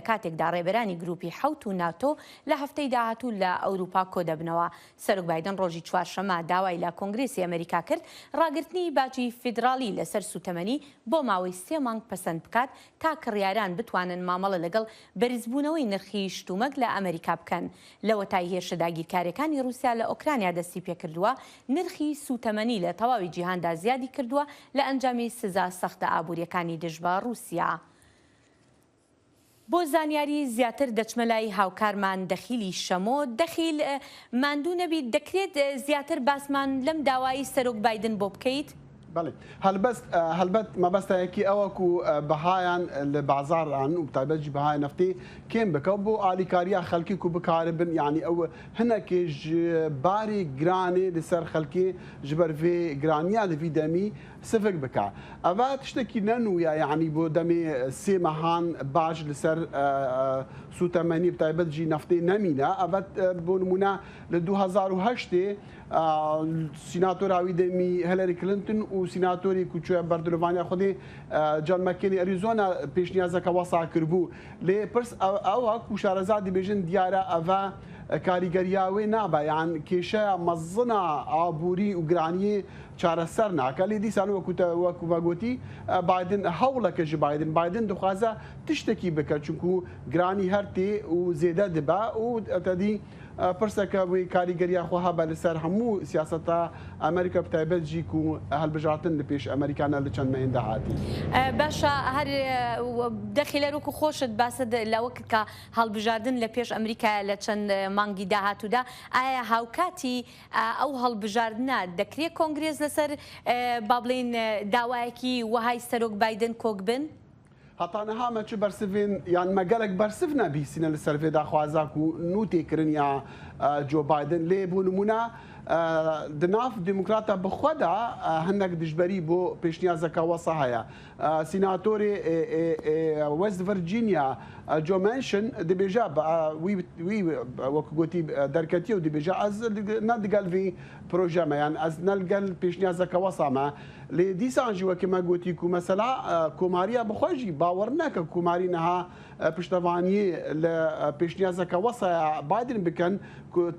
کاتێکدا ڕێبەرانی گروپی حوت و ناتۆ لە هەفتەی داهاتوو لە ئەوروپا کۆدەبنەوە. سەرۆک بایدن ڕۆژی چوارشەممە داوای لە کۆنگرێسی ئەمریکا کرد ڕاگررتنی باجی فیدراڵی لەسەر سوتەمەنی بۆ ماوەی 3 مانگ پەسەند بکات تا کڕیاران بتوانن مامەڵە لەگەڵ بەرزبوونەوەی نرخی شتومەک لە ئەمریکا بکەن. لەوە تای هێرشە داگیرکاریەکانی رووسیا لە ئۆکرانیا دەستی پێکردووە نرخی سوتەمەنی لە تەواوی جیهاندا زیادی کردووە لە ئەنجامی سزا سەختە ئابوووریەکانی دژ بە رووسیا. بۆ زانیاری زیاتر دەچمە لای هاوکارمان دەخیلی شەمۆ. دەخیل ماندوو نەبی دەکرێت زیاتر باسمان لەم داوای سەرۆک بایدن بۆ بکەیت؟ بله هەلبەت مەبەستایەکی ئەوەکو بەهایان لە بازاران و تایبەتی بەهای نفتی کێم بکە بۆ ئالیکاریە خەڵکی و بکاربن یعنی ئەو هەنێکێژ باری گرانێ لەسەر خەڵکی ji ber vê giraniya li vî demî sifik bike. Ev tiştekî nenûye yanî بۆ demê sê mehan baş li ser sûtemenî bi taybet jî neftê nemîne. Ev bۆ nimûne li 2008 سیناتۆرا وی دەمی هەلەری کلنتن و سیناتۆری کوچوە بەردلوانیا خودی جان مەکێنی ئەریزۆنا پێشنیازەکە وەسا کردبوو لێ پرس ئەوە کو شارەزادی بێژن دیارە ئەڤە کاریگەریاوێ نابە یان کێشەیە مەزنە ئابووری و گرانی چارەسەر ناکە لێ دیسان وەکوڤگوتی بایدن هەوڵەکە ji بایدن دخوازە تشتێکی بکە چونکو گرانی هەرتێ و زێدە دبە و تەدی پرسەکە وی کاریگەریە خۆها بە لەسەر هەموو سیاسەتە ئەمریکا بتایبەت ژیک و هەڵبژارتن لە پێش ئەمریکانە لە چەند مەهێندا هاتی. باشە هەر دەخیلەرۆک و خۆشت باسە لەوە کە هەڵبژاردن لە پێش ئەمریکا لە چەند مانگی داهاتوودا ئایا هاوکاتی ئەو هەڵبژاردنە دەکرێت کۆنگرێز لەسەر با بڵێن داوایەکی وەهای سەرۆک بایدن کۆک بن؟ هەتانەها مەچ بەرسڤێن یان مەگەلێک بەرسف نەبیسینە لە سەرێدا خوازاک و نوتێکردن یا جۆ بایدن لێ بۆ نمونە دناف دموکراتە بخوادا هەندێک دژبەری بۆ پێشنیازەکە وەسە هەیە. سیناتۆری وەست ڤەرجینیا جۆ منشن دەبێژە وی وەکو گوتی دەرکەتی و دەبێژە ئەز نەدگەل vê پرۆژەمەیان ئەز نەلگەل پێشنیازەکە وەسامە لێ دیسانجی وەکەمە گوتی و مەسەلا کۆماریە بخۆشی باوەڕ نەکە کوماری نەها پشتەوانی لە پێشنیازەکە وەسەیە بادن بکەن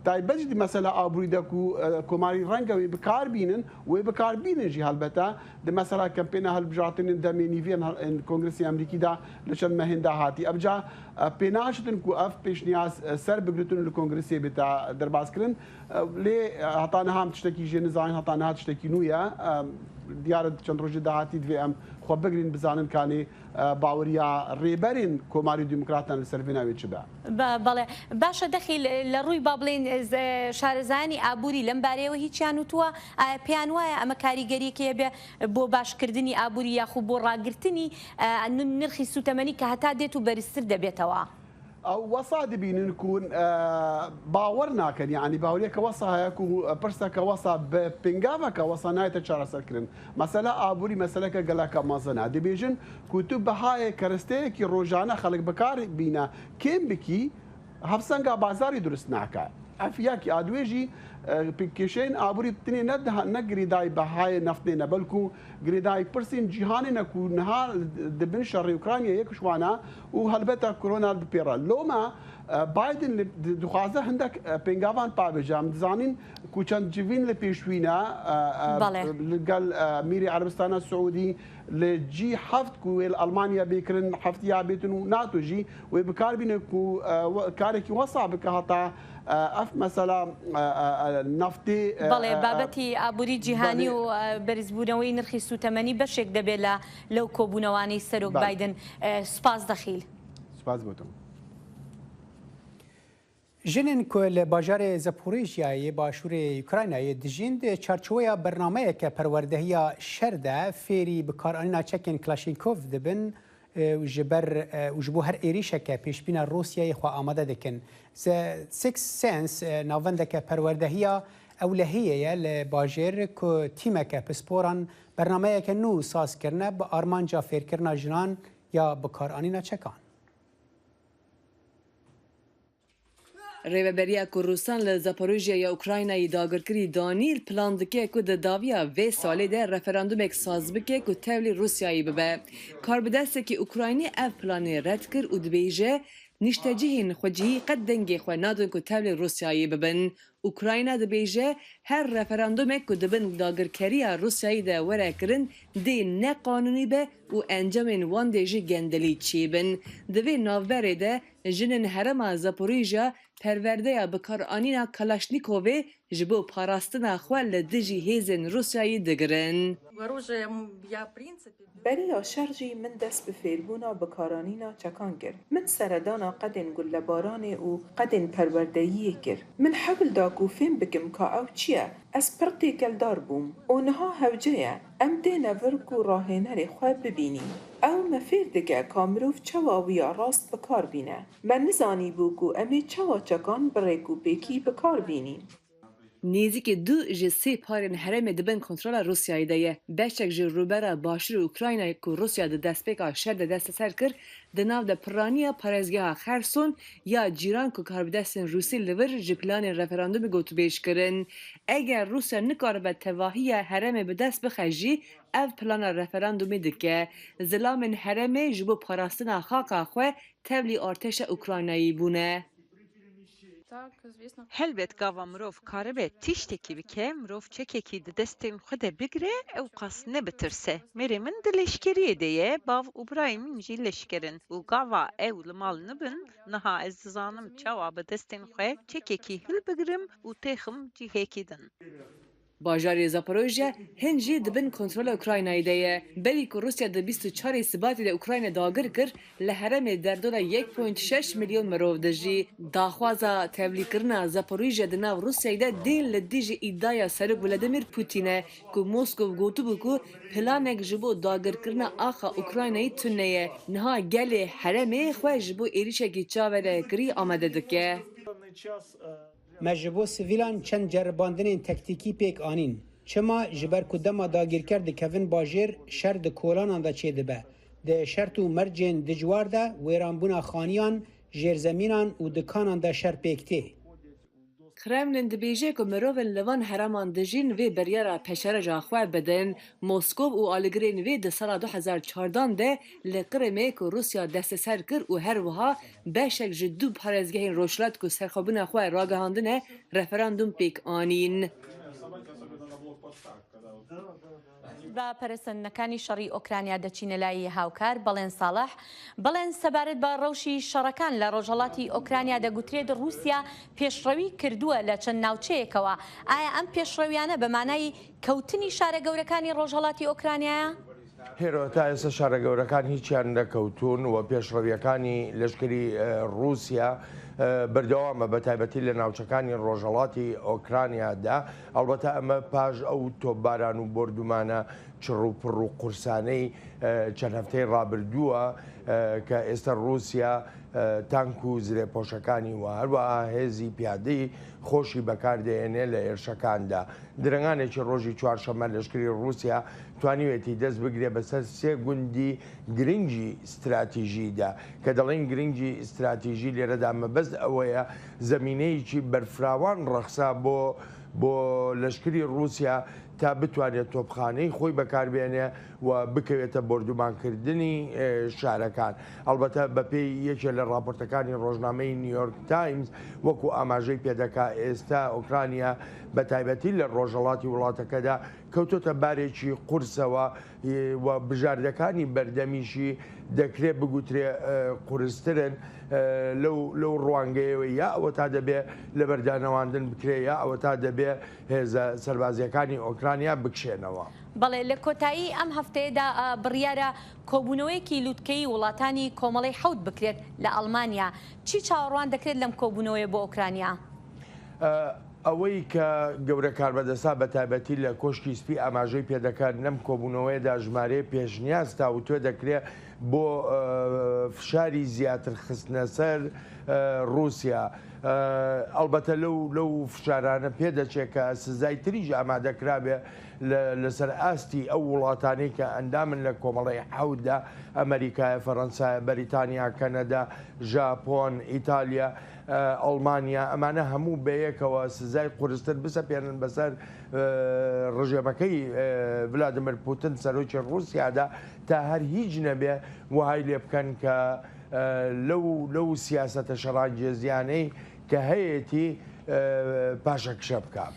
تایبەتی مەسەلا ئابووری دەک و کۆماری ڕەنگەوەی بکاربینن وێ بکاربیننجی هەلبەتە دە مەسەلا کەمپێنە هەلبژاتن دەمێنیڤێن کۆنگرسی ئەمریکیدا لە چەند مەهێندا هاتی ئەبجا پێناشتن و ئەف پێشنیاز سەر بگرتن لە کۆنگرسی بێتە دەربازکردن لێ هەتانەها تشتێکی ژێ نزانین هەتانەها تشتێکی نوویە دیارە چەند ڕۆژی داهاتی دوێ ئەم خۆ بگرین بزانن کانی باوەریە ڕێبەرین کۆماری دیموکراتان لەسەر ناوێت چ بە بەڵێ باشە دەخیل لە ڕووی با بڵێن شارەزانی ئابووری لەم بارەیەوە هیچیان وتووە پێیان وایە ئەمە کاریگەریەکەیە بێ بۆ باشکردنی ئابووری یاخو بۆ ڕاگررتنی نرخی سوتەمەنی کە هەتا دێت و بەرزتر دەبێتەوە. ئەو وەسا دەبینن کوون باوەڕ ناکەن یعنی باوریەکە وەسا هەیەک و پرسەکە وەسا بە پنگاوەکە وەسا نایەتە چارەسەرکردن مەسەلا ئابووری مەسەلەکە گەلاکە مەزەنا دەبێژن کوتو بەهایە کەرستەیەکی ڕۆژانە خەڵک بەکار بینە کێم بکی هەفسەنگا بازاری دروست ناکە ئەفیاکی ئادوێژی کێشەین ئابووری بتنێ نەگریدای بەهای نەفتێنە بەلکو گریدای پرسین جیهانی نەکو نەها دەبن شەڕی ئوکرانیا یەکشوانە و هەلبەتە کۆرۆنا دپێڕە لۆمە بایدن دخوازە هەندێک پێنگاوان پابێژام دزانین کوچەند جوین لە پێشوینە لەگەڵ میری عەربستانە سعودی لە جی هەفت کوێل ئەڵمانیا بێکردن هەفتیا بێتن و ناتۆژی وێ بکاربینە کارێکی وەسا بکە هەتا ئەف مەسەلا نەفتێ بەڵێ بابەتی ئابووری جیهانی و بەرزبوونەوەی نرخی سوتەمەنی بەشێک دەبێت لەو کۆبوونەوانەی سەرۆک بایدن. سوپاس دەخیل. سوپاس بۆتم. Jinên ku li bajarê Zaporîjyayê başûrê Ukraynayê dijîn çarçoveya bernameyeke perwerdehiya şer de fêrî bikaranîna çekên Klaşinkov dibin ji bo her êrişeke pêşbîna Rosyayê xwe amade dikin. Six Sense navendeke perwerdehiya ewlehiyê ye li bajêr ku tîmeke pisporan bernameyeke nû saz kirine bi armanca fêrkirina jinan ya bikaranîna çekan. Rêveberiya ku Rûsan li Zaporojyaya Ukraynayê dagirkirî danîr plan dike ku di daviya vê salê de referandumek saz bike ku tevlî Rusyayê bibe. Karbidestekî Ukraynî ev planê red kir û dibêje nîştecihên xwecihî qet dengê xwe nadin ku tevlî Rusyayê bibin. Ukrayna dibêje her referandumek ku dibin dagirkeriya Rusyayê de were kirin dê neqanûnî be û encamên wan dê jî gendelî çêbin. Di vê navberê de jinên herêma Zaporojya perverdeya bikaranîna Kalaşnîkovê ji bo parastina xwe li dijî hêzên Rusyayê digirin. Beriya şer jî min dest bi fêrbûna bikaranîna çekan kir. Min seredana qedên gullebaranê û qedên perwerdeyiyê kir. Min hewl da ku fêm bikim ka ew çi ye? Ez pir têkeldar bûm û niha hewce ye. Em têne vir ku rahênerê xwe bibînîn. Ew me fêr dike ka mirov çawa wiya rast bikar bîne. Me nizanîbû ku em ê çawa çekan bi rêkûpêkî bikar bînîn. Nêzîkî du ji sê parên herêmê dibin kontrola Rusyayê de ye. Beşek ji rûbera başûrê Ukraynayê ku Rusya di destpêka şer de desteser kir, di nav de piraniya parêzgeha Xerson ya cîran ku karbidestên Rûsî li vir ji planên referandumê gotûbêj kirin. Eger Rusya nikaribe tevahiya herêmê bi dest bixe jî ev plana referandumê dike. Zilamên herêmê ji bo parastina xaka xwe tevlî artêşa Ukraynayê bûne. Helbet gava mirov karibe tiştekî bike, mirov çekekî di destên xwe de bigire ew qas nebitirse. Mêrê min di leşkeriyê de ye, bav û birayê min jî leşkerin û gava ew li mal nibin, niha ez dizanim çawa bi destên xwe çekekî hil bigirim û têxim cihêkî din. Bajarê Zaporojye hin jî dibin kontrola Ukraynayê de ye. Berî ku Rusya di 24 Sibatê de Ukrayna dagir kir, li herêmê derdora 1.6 milyon mirov de jî daxwaza tevlîkirina Zaporojye di nav Rusyayê de tên li dijî îdaya Serok Vladimir Putinê ku Moskov gotibû ku planek ji bo dagirkirina axa Ukraynayê tune ye. Niha gelê herêmê xwe ji bo êrişekî çaverekirî amade dike. Me ji bo sivîlan çend ceribandinên tektikî pêk anîn. Çima ji ber ku dema dagîrker dikevin bajêr şer di kolanan de çêdibe. Di şert û mercên dijwar de wêranbûna xaniyan, jêrzemînan û dikanan de şer pêk tê. Kremlin dibêje ku mirovên li van heraman dijîn vê biryara peşereja xwe bidin. Moskov û aligirên wê di sala 2014 de li Qrimê ku Rusya desteser kir û her wiha beşek ji du parêzgehên rojhilat ku serxwebûna xwe ragihandine referandum pêk anîn. بە پەرستنەکانی شەڕی ئۆکرانیا دەچینە لای هاوکار بەڵێن ساڵح بەڵێن سەبارەت بە ڕەوشی شەڕەکان لە ڕۆژهەڵاتی ئۆکرانیا دەگوترێت رووسیا پێشڕەوی کردووە لە چەند ناوچەیەکەوە ئایا ئەم پێشڕەویانە بە مانای کەوتنی شارە گەورەکانی ڕۆژهەڵاتی ئۆکرانیایە؟ هێرۆ تا ئێستا شارە گەورەکان هیچیان نەکەوتون و پێشڕەویەکانی لەشکری رووسیا بەردەوامە بە تایبەتی لە ناوچەکانی ڕۆژهەڵاتی ئۆکرانیادا ئەڵبەتە ئەمە پاش ئەو تۆپباران و بردومانە چڕ و پڕ و قورسانەی چەند هەفتەی ڕابردووە کە ئێستا رووسیا تانک و زرێپۆشەکانی و هەروەها هێزی پیادەی خۆشی بەکاردێنێ لە ئێرشەکاندا. درنگانێکی ڕۆژی چوارشەممە لەشکری رووسیا توانیوێتی دەست بگرێ بەسەر سێ گوندی گرنگی استراتیژیدا کە دەڵێن گرنگی استراتیژی لێرەدا مەبەست ئەوەیە زەمینەیەکی بەرفراوان ڕەخسا بۆ لەشکری رووسیا تا بتوانێت تۆپخانەی خۆی بەکاربێنێ و بکەوێتە بردومانکردنی شارەکان. ئەلبەتە بەپێی یەکێک لە راپۆرتەکانی ڕۆژنامەی نیویۆرک تایمز وەکو ئاماژەی پێدەکا ئێستا ئۆکرانیا بە تایبەتی لە ڕۆژهەڵاتی وڵاتەکەدا کەوتۆتە بارێکی قورسەوە و بژاردەکانی بەردەمیشی دەکرێت بگوترێ قورسترن لەو ڕوانگەیەوە یا ئەوە تا دەبێ لە بەردانەواندن بکرێ یا ئەوە تا دەبێ هێزە سەربازیەکانی ئۆکرانیا بکشێنەوە. بەڵێ لە کۆتایی ئەم هەفتەیەدا بڕیارە کۆبوونەوەیەکی لووتکەی وڵاتانی کۆمەڵی حەوت بکرێت لە ئەڵمانیا. چی چاوەڕوان دەکرێت لەم کۆبوونەوەی بۆ ئۆکرانیا؟ ئەوەی کە گەورە کاربەدەسا بە تایبەتی لە کۆشکی سپی ئاماژەی پێدەکات نەم کۆبوونەوەیدا ژمارەیە پێشنیاز تا و توێ دەکرێت بۆ فشاری زیاتر خستنە سەر رووسیا. ئەلبەتە لەو فشارانە پێدەچێت کە سزای تریژ ئامادەکرابێ لەسەر ئاستی ئەو وڵاتانەی کە ئەندامن لە کۆمەڵی حەوتدا ئەمریکای، فەڕەنسا، بەریتانیا، کەنەدا، ژاپۆن، ئیتالیا، ئەڵمانیا، ئەمانە هەموو بەیەکەوە سزای قورستر بسەپێنن بەسەر ڕژێمەکەی ڤلادیمیر پوتین سەرۆکی ڕووسیادا تا هەر هیچ نەبێ وهای لێ بکەن کە لەو سیاسەتە شەڕانگێزیانەی کە هەیەی پاشە کشە بکات.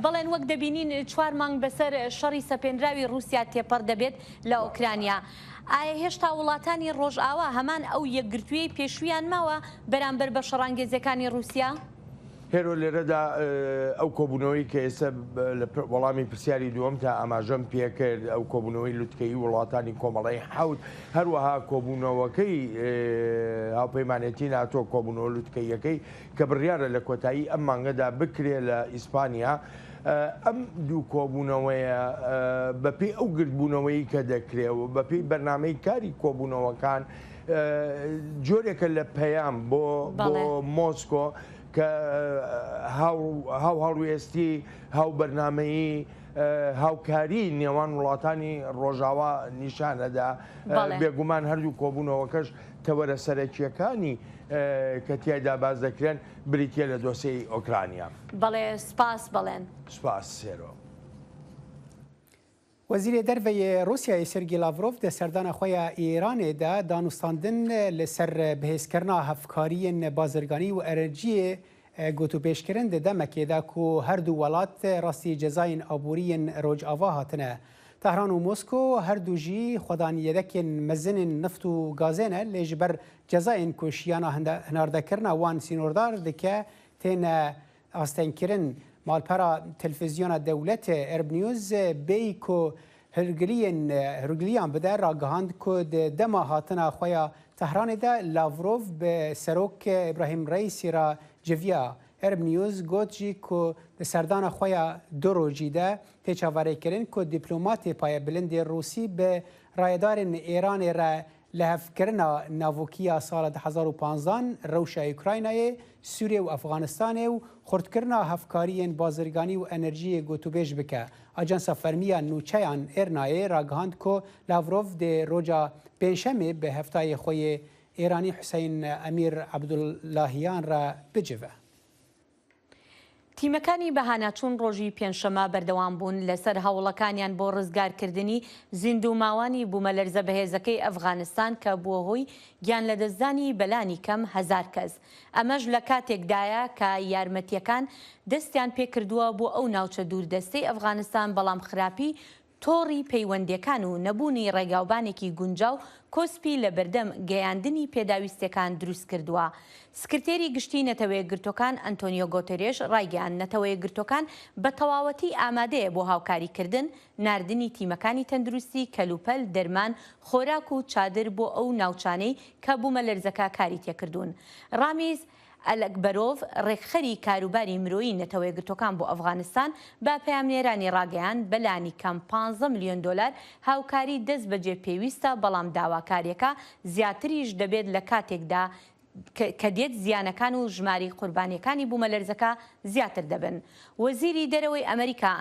بەڵێن وەک دەبینین 4 مانگ بەسەر شەڕی سەپێنراوی رووسیا تێپەڕ دەبێت لە ئۆکرانیا. ئایا هێشتا وڵاتانی ڕۆژئاوا هەمان ئەو یەکگرتووی پێشویان ماوە بەرامبەر بە شەڕانگێزەکانی رووسیا؟ هێرۆ لێرەدا ئەو کۆبوونەوەی کە ئێستا لە وەڵامی پرسیاری دووەم تا ئاماژەم پێکرد ئەو کۆبوونەوەی لوتکەی وڵاتانی کۆمەڵی حەوت هەروەها کۆبوونەوەکەی هاوپەیمانێتی ناتۆ کۆبوونەوە لوتکەیەکەی کە بڕیارە لە کۆتایی ئەم مانگەدا بکرێ لە ئیسپانیا. ئەم دوو کۆبوونەوەیە بەپێی ئەو گرتبوونەوەی کە دەکرێەوە بەپێی بەرنامەی کاری کۆبوونەوەکان جۆرێکە لە پەیام بۆ مۆسکۆ کە هاوهەڵوێستی هاو بەرنامەیی هاوکاری نێوان وڵاتانی ڕۆژاوا نیشانەدا. بێگومان هەردوو کۆبوونەوەکەش تەوەرە سەرەکیەکانی کە تیایدا باز دەکرێن بریتە لە دۆسیی ئۆکرانیا. بەڵێ سپاس بڵێن. سپاس سێرۆ. وەزیرê derveyê Rusyayê Sergey Lavrov di serdana xwe ya Îranê de danûstandin li ser bihêzkirina hevkariyên bazirganî û enerjiyê gotûpêşkirin di demekê de ku her du welat rastî cezayên aboriyên rojava hatine. Tehran û Mosko her du jî xwedaniyedekên mezinên nift û gazê ne lê ji ber cezayên ku şiyana hinardekirina wan sînordar dike têne astengkirin. Malpera televizyona dewletê Erb News bêyî ku hilgiliyan bide ragihand ku di dema hatina xwe ya Tehranê de Lavrov bi serok İbrahim Reîsî ra civiya. Erb News got jî ku di serdana xwe ya du rojî de tê çavarêkirin ku dîplomatê payebilindê Rûsî bi rayedarên Îranê re lehevkirina navokiya sala 2015 rewşa Ukraynayê, Sûriye û Efganistanê û xurtkirina hevkariyên bazirganî û enerjiyê gotûbêj bike. Ajansa Fermiya Nûçeyan Êrnayê ragihand ku Lavrov dê roja pênşemê bi heftayê xwe yê Îranî Hüseyin Emîr Ebdullahiyan re bicive. تیمەکانی بەهاناچوون ڕۆژی پێنجشەمە بەردەوام بوون لەسەر هەوڵەکانیان بۆ ڕزگارکردنی زیندووماوانی بوومەلەرزە بەهێزەکەی ئەفغانستان کە بووە هۆی گیان لەدەستدانی بەلانی کەم 1000 کەس. ئەمەش لە کاتێکدایە کە یارمەتیەکان دەستیان پێکردووە بۆ ئەو ناوچە دووردەستەی ئەفغانستان بەڵام خراپی تۆڕی پەیوەندیەکان و نەبوونی ڕێگاوبانێکی گونجاو کۆسپی لە بەردەم گەیاندنی پێداویستەکان دروست کردووە. سکرتێری گشتی نەتەوەیە گرتوەکان ئەنتۆنیۆ گۆتێرێش ڕایگەیان نەتەوەیە گرتوەکان بە تەواوەتی ئامادەیە بۆ هاوکاریکردن، ناردنی تیمەکانی تەندروستی، کەلوپەل، دەرمان، خۆراک و چادر بۆ ئەو ناوچانەی کە بوومەلەرزەکە کاری تێکردوون. ڕامیز ئەلەکبەرۆڤ ڕێکخەری کاروباری مرۆیی نەتەوەیە گرتوەکان بۆ ئەفغانستان بە پەیامنێرانی ڕاگەیان بەلانی کەم 15 میلیۆن دلار هاوکاری دەست بەجێ پێویستە، بەڵام داواکاریەکە زیاتریش دەبێت لە کاتێکدا کە دێت زیانەکان و ژماری قوربانیەکانی بوومەلەرزەکە زیاتر دەبن. وەزیری دەرەوەی ئەمریکا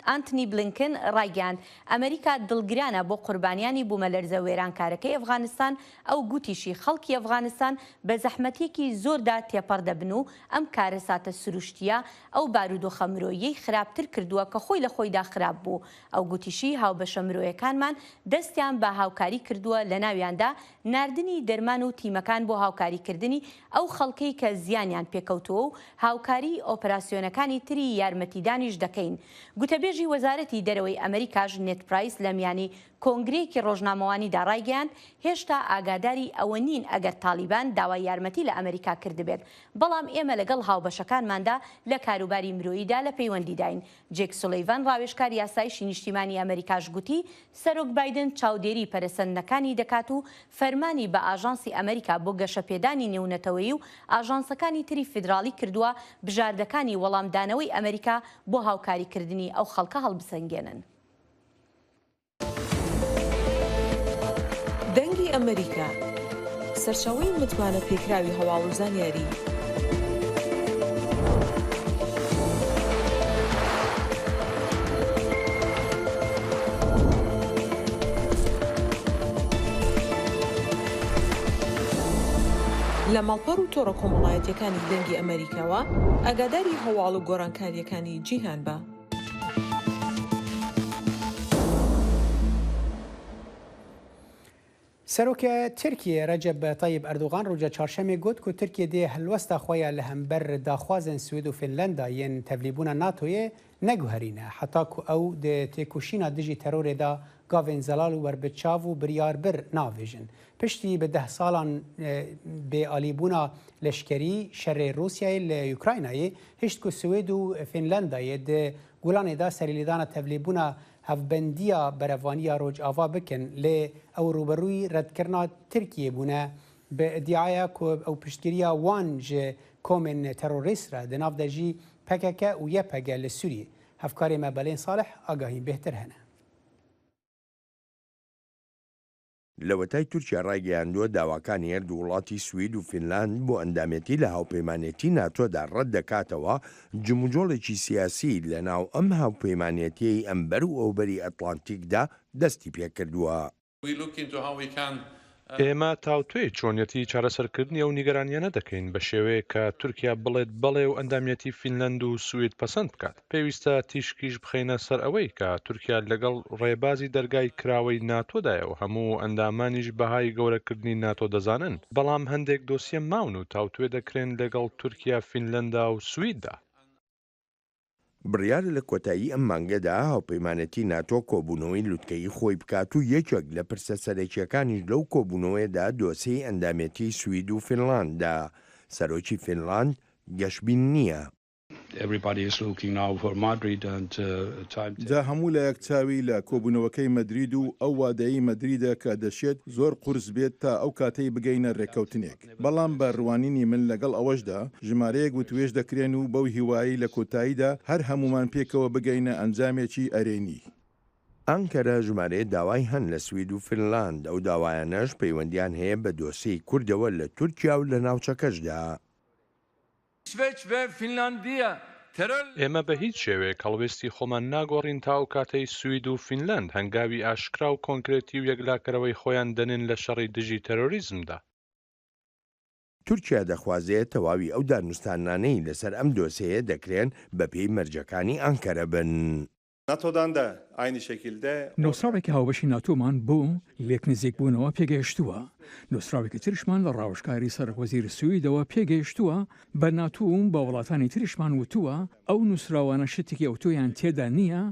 ئانتنی بلینکن ڕایگەاند ئەمریکا دڵگرانە بۆ قوربانیانی بوومەلەرزە وێرانکارەکەی ئەفغانستان. ئەو گوتیشی خەڵکی ئەفغانستان بە زەحمەتێکی زۆردا تێپەڕ دەبن و ئەم کارە ساتە سروشتیە ئەو بارودۆخە مرۆیی خراپتر کردووە کە خۆی لە خۆیدا خراپ بوو. ئەو گوتیشی هاوبەشە مرۆیەکانمان دەستیان بە هاوکاری کردووە لە ناویاندا ناردنی دەرمان و تیمەکان بۆ هاوکاریکردنی ئەو خەڵکەی کە زیانیان پێکەوتووە و هاوکاری ئۆپراسیۆنەکانی تری یارمەتیدانیش دەکەین. گوتەبێژی وەزارەتی دەرەوەی ئەمریکاش نێت پرایس لە میانی کۆنگرێکی ڕۆژنامەوانیدا ڕایگەیاند هێشتا ئاگاداری ئەوە نین ئەگەر تالیبان داوای یارمەتی لە ئەمریکا کردبێت، بەڵام ئێمە لەگەڵ هاوبەشەکانماندا لە کاروباری مرۆییدا لە پەیوەندیداین. جێک سولەیڤان ڕاوێژکار یاسایشی نیشتیمانی ئەمریکاش گوتی سەرۆک بایدن چاودێری پەرەسەندنەکانی دەکات و فەرمانی بە ئاژانسی ئەمریکا بۆ گەشەپێدانی نێونەتەوەیی و ئاژانسەکانی تری فیدراڵی کردووە بژاردەکانی وەڵامدانەوەی ئەمریکا بۆ هاوکاریکردنی ئەو خەڵکە هەڵبسەنگێنن. ئەمریکا سەرچاوەی متمانە پێکراوی هەواڵ و زانیاری لە ماڵپەڕ و تۆڕە کۆمەڵایەتیەکانی دەنگی ئەمریکاوە ئاگاداری هەواڵ و گۆڕانکاریەکانی جیهان بە. سەرۆکە تورکیە ڕەجەب تایب ئەردوغان ڕۆژە چارشەمێ گوت و تورکیە دێ هەلوەستا خۆیان لە هەمبەر داخوازن سوید و فینلەندا یەن تەڤلیبوونە ناتۆیە نەگوهرینە حتا کو ئەو تێکوشینە دژی تەرۆرێدا گاڤێن زەلال و وەربچاو و بریاربر ناوێژن پشتی بە 10 ساڵان بێئالیبوونا لەشکەری شەڕێ رووسیای لە یوکراینایە هشت و سوید و فینلەندایە گولانێدا سەریلیدانە تەڤلیبوونە هەفبەندیە بەرەوانیە ڕۆژئاوا بکەن لێ ئەو ڕوبەڕووی ڕەتکردنا تورکیە بوونە بە ئیدعایە ئەو پشتگیریە وان ji کۆمێن تەرۆریسترە دەناو دەژی پەکەکە و یەپەگە لە سووریە هەفکاری مەبەلێن ساڵح ئاگاهی بهتر هەنە. لەوەتای تورکیا ڕایگەیاندووە داواکانی هەردوو وڵاتی سوید و فینلاند بۆ ئەندامەتی لە هاوپەیمانێتی ناتۆدا ڕەت دەکاتەوە جموجۆڵێکی سیاسی لە ناو ئەم هاوپەیمانێتیەی ئەمبەر و ئەوبەری ئەتلانتیکدا دەستی پێکردووە. ئێمە تاوتوێ چۆنیەتی چارەسەرکردنی ئەو نیگەرانیانە دەکەین بە شێوەیە کە تورکیا بڵێت بەڵێ و ئەندامەتی فینلەند و سوید پەسەند بکات. پێویستە تیشکیش بخەینە سەر ئەوەی کە تورکیا لەگەڵ ڕێبازی دەرگای کراوەی ناتۆدایە و هەموو ئەندامانیش بەهای گەورەکردنی ناتۆ دەزانن. بەڵام هەندێک دۆسیە ماون و تاوتوێ دەکرێن لەگەڵ تورکیا فینلەندا و سویددا. بڕیار لە کۆتایی ئەم مانگەدا هاوپەیمانەتی ناتۆ کۆبوونەوەی لوتکەی خۆی بکات و یەکێک لە پرسە سەرەکیەکانیش لەو کۆبوونەوەیدا دۆسەی ئەندامەتی سوید و فینلانددا. سەرۆکی فینلاند گەشتبین نییە. جا هەموو لە یەکچاوی لە کۆبوونەوەکەی مەدرید و ئەو وادەی مەدریدە کە دەشێت زۆر قورس بێت تا ئەو کاتەی بگەینە ڕێکەوتنێک. بەڵام بە ڕوانینی من لەگەڵ ئەوەشدا ژمارەیەک وتوێژ دەکرێن و بەو هیوایی لە کۆتاییدا هەر هەمومان پێکەوە بگەینە ئەنجامێکی ئەرێنی. ئەنکەرە ژمارەیە داوای هەن لە سوید و فینلاند ئەو داوایانەش پەیوەندیان هەیە بە دۆسەی کوردەوە لە تورکیا و لە ناوچەکەشدا. ئێمە بە هیچ شێوەیە هەڵوێستی خۆمان ناگۆڕین تا و کاتەی سوید و فینلەند هەنگاوی ئاشکرا و کۆنکرێتی و یەکلاکەرەوەی خۆیان دەنێن لە شەڕی دژی تەرۆریزمدا. تورکیا دەخوازێت تەواوی ئەو دانوستانانەی لەسەر ئەم دۆسەیە دەکرێن بە پێی مەرجەکانی ئەنکەرە بن. نووسراوێکی هاوبەشی ناتۆمان بۆ لێک نزیک بوونەوە پێگەیشتووە. نووسراوێکی تریشمان لە ڕاوشکاری سەرۆکوەزیری سویدەوە پێگەیشتووە بە ناتۆم بە وڵاتانی تریشمان وتووە ئەو نووسراوانە شتێکی ئۆتۆیان تێدا نییە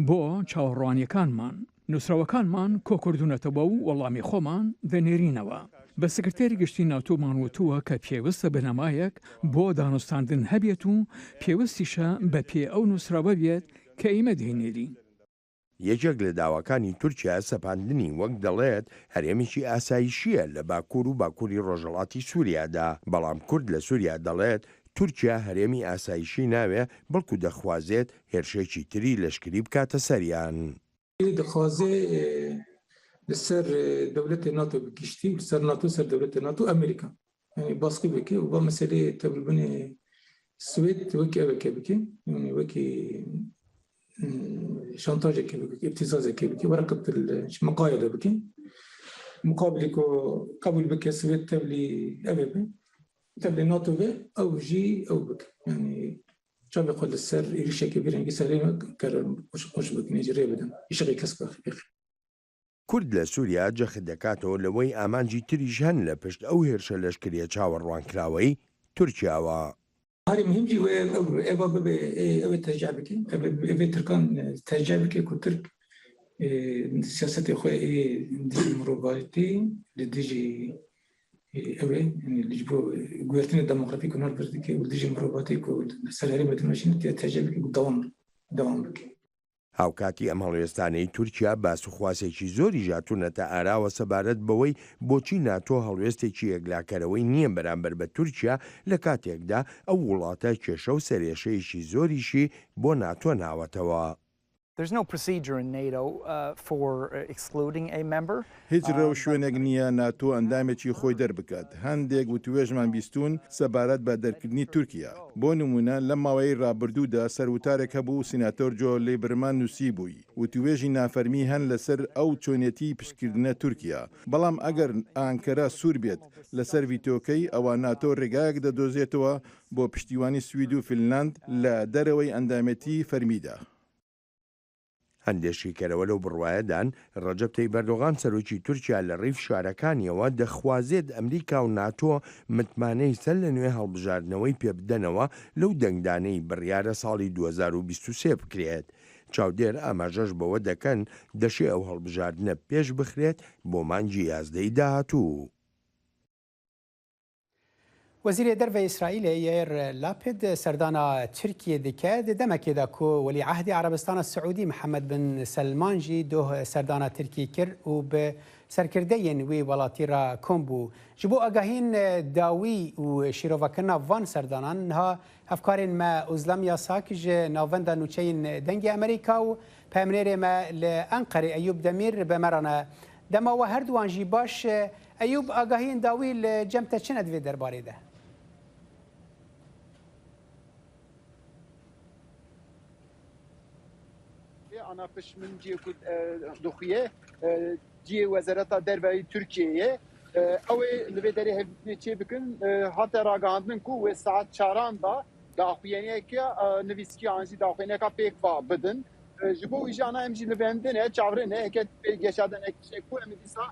بۆ چاوەڕوانیەکانمان. نووسراوەکانمان کۆکردونەتەوە و وەڵامی خۆمان دەنێرینەوە. بە سکرتێری گشتی ناتۆمان وتووە کە پێویستە بنەمایەک بۆ دانوستاندن هەبێت و پێویستیشە بە پێ ئەو نووسراوە بێت کە ئێمە دێنێری. یەکێک لە داواکانی تورکیا سەپاندنی وەک دەڵێت هەرێمێکی ئاسایشیە لە باکوور و باکووری ڕۆژهەڵاتی سووریادا. بەڵام کورد لە سووریا دەڵێت تورکیا هەرێمی ئاسایشی ناوێ بەڵکو دەخوازێت هێرشێکی تری لەشکری بکاتە سەریان. دەخوازێ لەسەر دەولەتی ناتۆ بگشتی و سەر ناتۆ سەر دەولەتی ناتۆ ئەمریکا باسقی بکە و بە مەسەلەی تەبلبنێ سوێت وەکی ئەوەکە بکە وەکی شانتاژێکی بکە ابتزازێکی بکە وەرەقەت مقایدە بکە مقابلی کۆ قبول بکە سوێت تەبلی ئەوێ بێ تەبلی ناتۆ بێ ئەو ژی ئەو بکە چاوی خۆ لەسەر ئێریشێکی بێرەنگی سەرێمە کەرە خۆش بکنێجی ڕێ بدەن ئیشەقی کەس بەخێر. کورد لە سووریا جەخت دەکاتەوە لەوەی ئامانجی تریش هەن لە پشت ئەو هێرشە لەشکریە چاوەڕوانکراوەی تورکیاوە. هەری مهمجی ئێوە ببێ ئەوێ تەرجیع بکەین ئەوێ ترکان تەرجیع بکە و ترک سیاسەتی خۆی دژی مرۆڤایەتی لە دژی ئەوێ بۆ گوێرتنی دەموکراتیک و نەربردەکەی و دژی مرۆڤاتی و لەسەر هەرێمە دمەشین تەرجیع بکە و دەوام بکە. هاوکاتی ئەم هەڵوێستانەی تورکیا باسوخواسێکی زۆری ژاتوونەتە ئاراوە سەبارەت بەوەی بۆچی ناتۆ هەڵوێستێکی یەکلاکەرەوەی نییە بەرامبەر بە تورکیا لە کاتێکدا ئەو وڵاتە کێشە و سەرێشەیەکی زۆریشی بۆ ناتۆ ناوەتەوە. There's no procedure in NATO for excluding a member. هیچ ڕێو شوێنێک نییە ناتۆ ئەندامێکی خۆی دەربکات. هەندێک وتوێژمان بیستون سەبارەت بە دەرکردنی تورکیا. بۆ نمونە لە ماوەی ڕابردوودا سەروتارێک هەبوو سیناتۆر جۆ لیبرمان نووسی بووی. وتوێژی نافەرمی هەن لەسەر ئەو چۆنیەتی پشتکردنە تورکیا. بەڵام ئەگەر ئانکەرا سوور بێت لەسەر ڤیتۆکەی ئەوە ناتۆ ڕێگایەک دەدۆزێتەوە بۆ پشتیوانی سوید و فینلاند لە دەرەوەی ئەندامەتی فەرمیدا. هەندێشی کەرەوە لەو بڕواایەدان ڕەجەب تەیب ئەردۆغان سەرۆکی تورکیا لە ڕیف شارەکانیەوە دەخوازێت ئەمریکا و ناتۆ متمانەی سەر لە نوێ هەڵبژاردنەوەی پێبدەنەوە لەو دەنگدانەی بڕیارە ساڵی 2023 بکرێت. چاودێر ئاماژەش بەوە دەکەن دەشێ ئەو هەڵبژاردنە پێش بخرێت بۆ مانگی 11 داهاتوو. وزیر دەرەوەی ئیسرائیل یایر لاپید سەردانا تورکیە دکات دەمەکێدا کۆ وەلی عهدی عربستانە سعودی محەممەد بن سلمانجی دۆ سەردانا تورکی کرد و بە سەرکردەیەن وێ وڵاتی را کۆم بوو ji بۆ ئەگاهین داوی و شیرۆڤەکردنا van سەردانان ها هەفکارên me ئوزلام یاساک ji navenda nûçeyên dengê Amerîka û pemrêrê me li Enqerê Eyûb Demîr bi me re dema we her duwan jî baş Eyûb agahiyên dawî li cem te çi ne divê derbarê de? Ana pişmînciyê ku dixuye ciyê Wezareta Derveyî Tirkiyeyê ew ê li vê derê hevdîtinê çê bikin hate ragihandin ku wê saet çaran da daxuyeniyeke nivîskiyan jî daxuyeneka pêk va bidin. Ji bo wî jî ana em jî li vendine çavrine heket geşaden ekşek ku em dîsa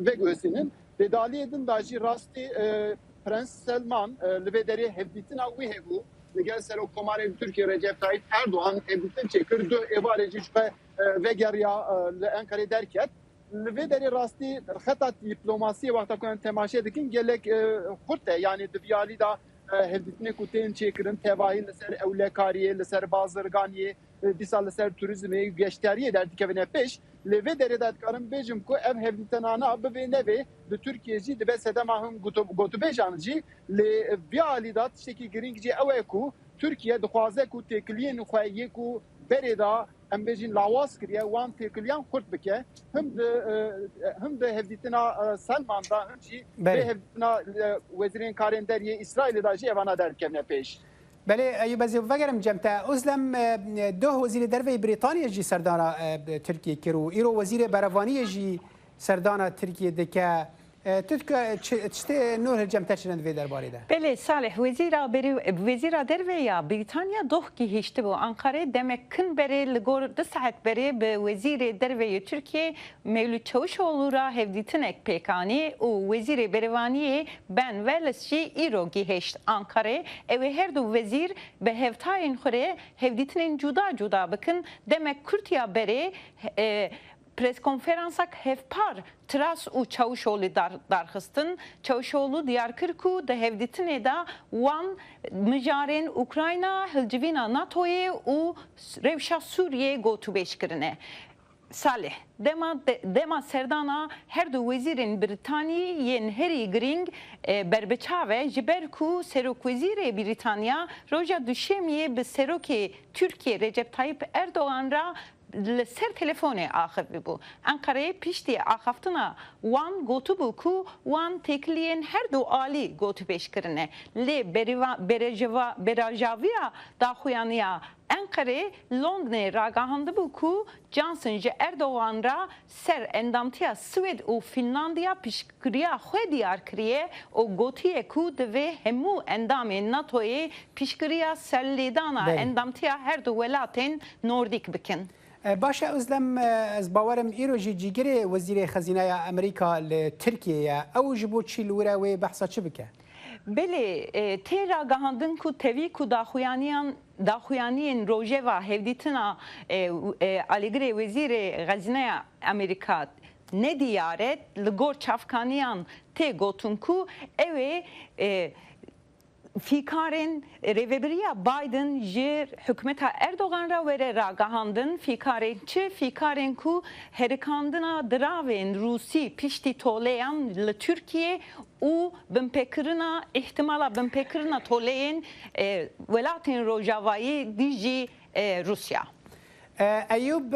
vegihosînin. Dêdaliyê din da jî rastî Prens Selman li vê derê hevdîtina wî hebû. Gel Serokkomarê Türkiye Recep Tayyip Erdoğan evlilikten çekir du evarê jî vegeriya li Enqerê derket. Li vê derê rastî xeta diplomasiyê waxta ku em temaşe dikin gelek xurt e yani divyalî da hevdîtinê ku tên çêkirin tevahî li ser ewlekariyê li ser bazirganiyê dîsa li ser turizmê geşteriyê derdikevine pêş li vê derê de dikarim bêjim ku ev hevdîtinana bi vê nevê di Tirkiye jî dibe sedema hûn gotûbêjan jî lê vê alî da tiştekî giring jî ew e ku Tirkiye dixwaze ku têkiliyên xwe yê ku berê da em bêjin lawaz kiriye wan têkiliyan xurt bike him de hevdîtina Selman da him jî vê hevdîtina wezîrên karên deriyê İsraîlê da jî evana derdikevine pêş. بله ایوب از وگرم جمتا ازلم دو وزیر دروی بریتانیا جی سردانا ترکیه کرو ایرو وزیر بروانی جی سردانا ترکیه دکه تذكر تشتي نور جمتا چند وی درباره ده بله صالح وزیر دروی یا بریتانیا دوه کی هشته بو انقره demek kın beri ligor 2 saat beri be وزیر دروی Türkiye Mevlüt Çavuşoğlu'ra hevditinek pekani o وزیر بروانی ben velesçi iro ki heşt Ankara ev her du vezir be hevtayin xure hevditinin cuda bakın demek Kürtiya beri pres konferansak hevpar tras u Çavuşoğlu darxistin Çavuşoğlu Diyarbakır ku de hevditine da wan mijaren Ukrayna hilcivina NATO'ye u revşa Suriye gotu beşkirine Salih dema serdana her du vezirin Britaniyen heri gring berbeçave jiber ku serok vezire Britanya roja düşemiye be seroke Türkiye Recep Tayyip Erdoğan ra ser telefone axev bu. Ankara'ya pişti axaftına wan gotu bu ku wan tekliyen her du ali gotu beşkirine. Le berajavia da xuyaniya Ankara Londra ragahandı bu ku Johnson Erdoğan ra ser endamtiya Swed u Finlandiya pişkiriya xwe diyar kiriye o gotiye ku deve hemu endamê NATO'ye pişkiriya serledana endamtiya her du welatin Nordik bikin. باشە ئەزلەم ئەس باوەرم ئیرۆژی جیگرێ وەزیرê خەزینەیە ئەمریکا لە ترکیەیە ئەو ji بۆ چی لورە wê behsa çi bike Belê tê ragihandin ku tevî ku daxuyaniyên rojeva hevdîtina alîgirê wezîrê xezîneya Amerîka nediyare li gor çavkaniyan tê gotin ku ew ê Fikarên rêveberiya Biden ji hikûmeta Erdoğan ra were ragihandin fîkarên çi fîkarên ku herikandina diravên Rûsî piştî toleyan li Tirkiye û binpêkirina ihtimala binpêkirina toleyên welatên Rojavayê dijî Rusya. ایوب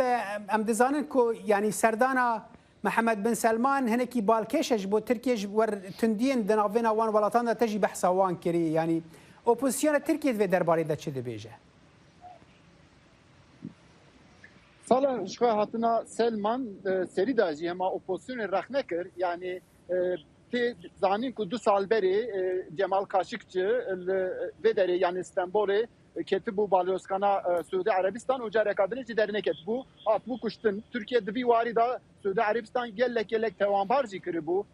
ام دزانن کو یعنی سردانا محمد بن سلمان هنکی بالکشش بو ترکیش ور تندین دناوینا وان ولاتان دا تجی بحثا وان کری یعنی اپوزیسیون ترکیه و درباره دا چه دبیجه سالا شخوا هاتنا سلمان سری داجی هما اپوزیسیون رخنه کر یعنی تی زانین کو 2 سال بری جمال کاشیکچی و دری یعنی استانبول کتبو بالوسکانا سعودی عربستان و جارکادنی چی درنه کتبو اتبو کشتن ترکیه دبی واری دا سعودی عربستان گلک توانبارجی کربو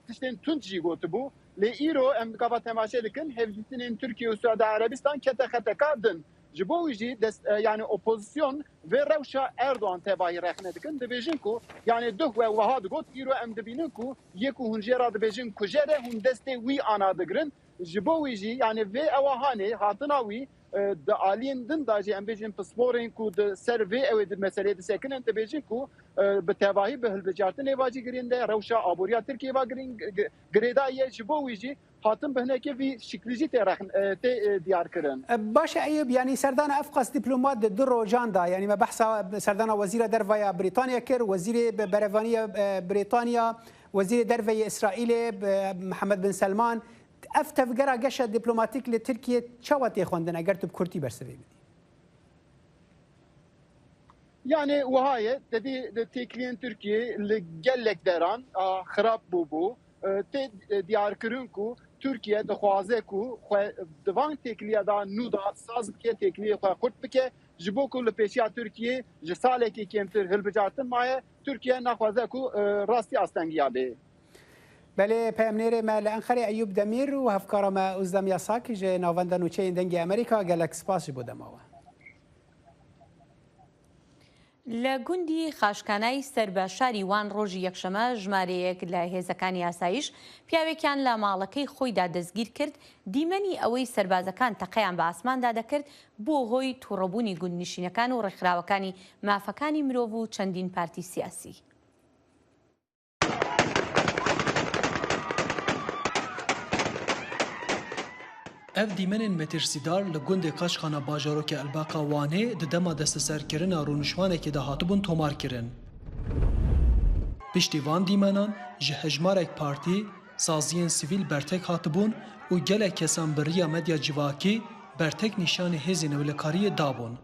تشتین تونجی گوتبو لی ایرو ام کاوا تماشا دکن هفدتین ترکیه و سعودی عربستان کته خطکاردن جبویجی yani opozisyon ve rewşa Erdoğan tebayı rexne dikin dibêjin ku yani duh ve wahad got îro em dibînin ku yek û hûn jê ra dibêjin ku jê re hûn destê wî ana digirin ji bo wî jî yani vê ewa hanê hatina wî di aliyên din da jî em bêjin pisporên ku di ser vê ew di meseleyê disekinin dibêjin ku bi tevahî bi hilbijartin êva jî girîn de rewşa aboriya Tirkiye va girîn girêda ye ji bo wî jî هاتم بهناکی وی شکلیجی تی دیار کردن. باشه ایوب یعنی سردان افقاس دیپلمات در روزان دا یعنی ما بحث سردان وزیر درویا بریتانیا کر وزیر بروانی بریتانیا وزیر دروی اسرائیل محمد بن سلمان افتفقرا قشه دیپلماتیک لترکیه چاوتی خوندن اگر تو بکرتی برسوی بدی. Yani وهاي تدي تكلين تركيا لجلك دران خراب بوبو ت ديار كرنكو Türkiye dixwaze ku divan tekliya da nû da saz bike tekliye xwe xurt bike ji bo ku li pêşiya Tirkiye ji salekê kêmtir hilbijartin maye Tirkiye naxwaze ku rastî astengiya bê. بله پیامنیر ما لانخری ایوب دمیر و هفکارا ما ازدم یاساک جه ناوندن و چه دنگ امریکا گلک سپاس بودم آوا. لە گوندی خاشکانای سەربەشاری وان ڕۆژی یەکشەمە ژمارەیەک لە هێزەکانی ئاسایش پیاوێکیان لە ماڵەکەی خۆیدا دەستگیر کرد دیمەنی ئەوەی سەربازەکان تەقەیان بە ئاسماندا دەکرد بۆ هۆی تووڕەبوونی گوندنشینەکان و ڕێکخراوەکانی مافەکانی مرۆڤ و چەندین پارتی سیاسی. ev dîmenên metirsîdar li gundê Qaşxana bajarokê Elbaqa Wanê di dema desteserkirina rûnişvanekê de hatibûn tomarkirin. Piştî van dîmenan ji hejmarek partî, saziyên sivîl bertek hatibûn û gelek kesan bi riya medya civakî bertek nîşanê hêzên ewlekariyê dabûn.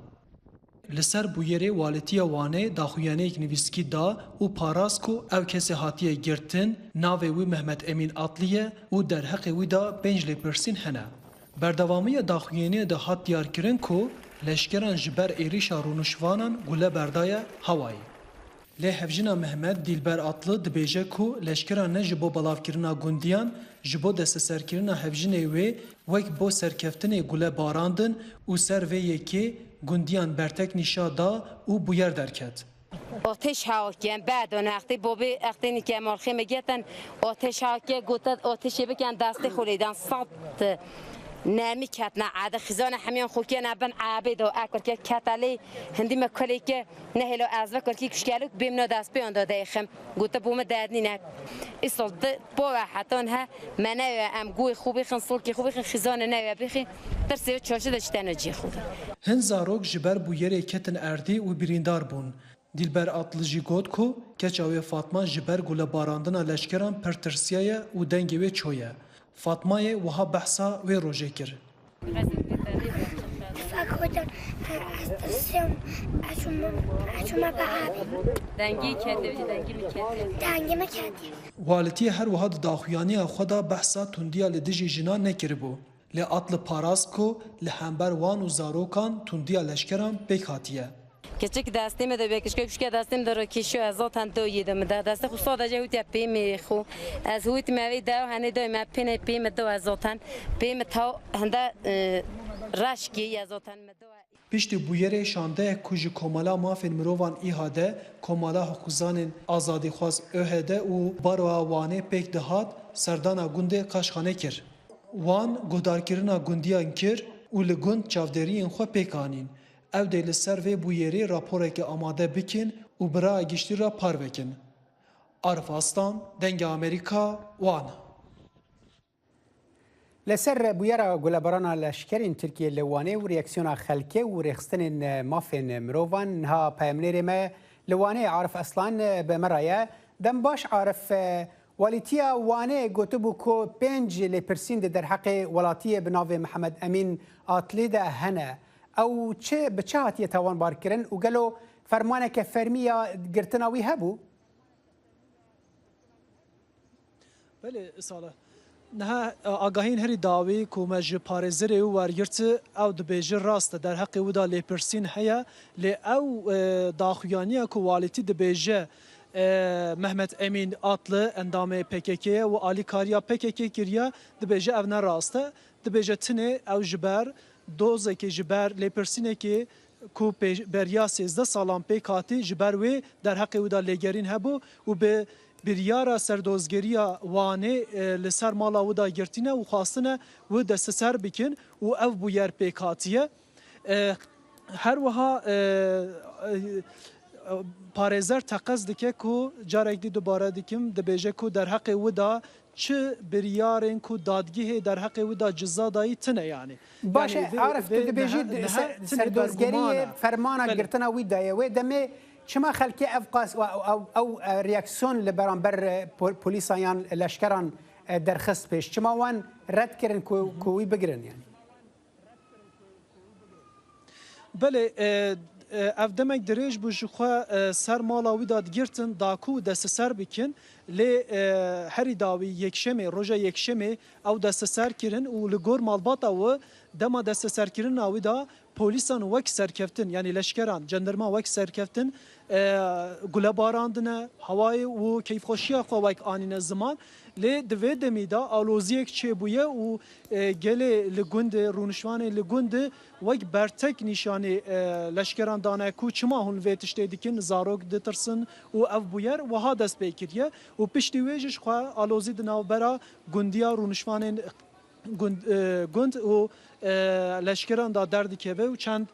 Li ser bûyerê walîtiya Wanê daxuyaneyek nivîskî da û parast ku ev kesê hatiye girtin, navê wî Mehmet Emîn Atlî ye û derheqê wî da pênc lêpirsîn hene. Berdewamiya daxuyaniyê de hat diyarkirin ku leşkeran ji ber êrişa rûnişvanan gule berdaye hewayê. Lê hevjina Mehmet Dilber Atlı dibêje ku leşkeran ne ji bo belavkirina gundiyan ji bo desteserkirina hevjinê wê wek bo serkeftinê gule barandin û ser vê yekê gundiyan bertek nîşa da û bûyer derket. آتش هاکیان بعد اون وقتی بابی وقتی که مرخی میگن آتش هاکی گوتد آتشی بکن دست خولیدن صد نمی کتنا عاده خزان همیان خوکی نبن عابد و اکر که کتالی هندی مکلی که نه هلو از وکر کی کشکلو بیم نداست بیان داده خم گوته بوم دادنی نه اصل با حتون ها منو ام گوی خوبی خن سول کی خوبی خن خزان نه بخی درس چالش داشته نجی خود هن زاروک جبر بو یری کتن اردی و بریندار بون Dilber Atlı jî got ku keça wê Fatma ji ber gulebarandina leşkeran pertirsiyaye û dengê wê çoye. Fatmayê wiha behsa wê rojê kir. Walîtiyê her wiha di daxuyaniya xwe da behsa tundiya li dijî jinan nekiribû. Lê Atlı parast ku li hember wan û zarokan tundiya leşkeran pêk hatiye. Küçük destime de küçük destem de rakişo az zaten doyedum da deste xu sadece hut yapayım xu az hut mevi da hani da me pine pime da az zaten pime ta handa raşki ya zaten me da Piştî bûyerê şandeyek ku ji komala mafên mirovan îhade komala hukuzanên azadîxwaz ÖHD û baroa Wanê pêk dihat serdana gundê Qaşxanê kir. Wan guhdarkirina gundiyan kir û li gund çavderiyên xwe pêk anîn. Ev de li ser vê bûyerê raporeke amade bikin û biraya giştî ra parvekin. Arif Aslan, Dengê Amerîka, Wan. لسر بویرا گلبرانا لشکرین ترکیه لوانه و ریاکسیونا خلکه و ریخستن مافین مروان ها پیامنیر ما لوانه عارف اصلا به مرایه دم باش عارف والیتیا وانه گوتبو کو 5 لپرسین در حق ولاتی بناو محمد امین آتلی ده هنه او چه بچهاتی توان بار کرن و گلو فرمانه که فرمیا گرتناوی هبو؟ بله ساله نه آگاهین هری داوی که مج پارزری و وریرت او دبیجر راست در حق ودا لپرسین هیا ل او داخویانی که والیتی دبیجه محمد امین آتل اندام PKK و آلی کاریا PKK کریا دبیجه او نراسته دبیجه تنه او جبر دوزه که جبر لپرسینه که کو بریا 13 سالان پیکاتی جبر و در حق ودا لگرین هبو و به بریارا سردوزگریا وانه لسر مالا ودا گرتینه و خواستنه و دست سر بکن و او بویر پیکاتیه هر وها پارێزەر تەقەز دike ku carekî dubare dikim dibêje ku derheqê wida çi biryarên ku dadgihê derheqê wida ciza dayî tune yani. Baş Arif tu dibêjî serdozgeriyê fermana girtina wî daye wê demê çima xelkê ev qas ew reaksiyon li beramber polîsan yan leşkeran derxist pêş çima wan red kirin ku wî bigirin yani. Belê ev demek dirêj bû ji xwe ser mala wî da digirtin daku desteser bikin lê herî dawî yekşemê roja yekşemê ew desteser kirin û li gor malbata we dema desteserkirina wî da polîsan wek serkeftin yani leşkeran cenderma wek serkeftin gule barandine hawayê û keyfxweşiya xwe wek anîne ziman lê di vê demî da aloziyek çêbûye û gelê li gundê rûnişvanê li gundê wek bertek nîşanê leşkeran dane ku çima hûn vê tiştê dikin zarok ditirsin û ev bûyer wiha dest pê kiriye û piştî wê jî xwe alozî di navbera gundiya rûnişvanên gund û leşkeran da derdikeve û çend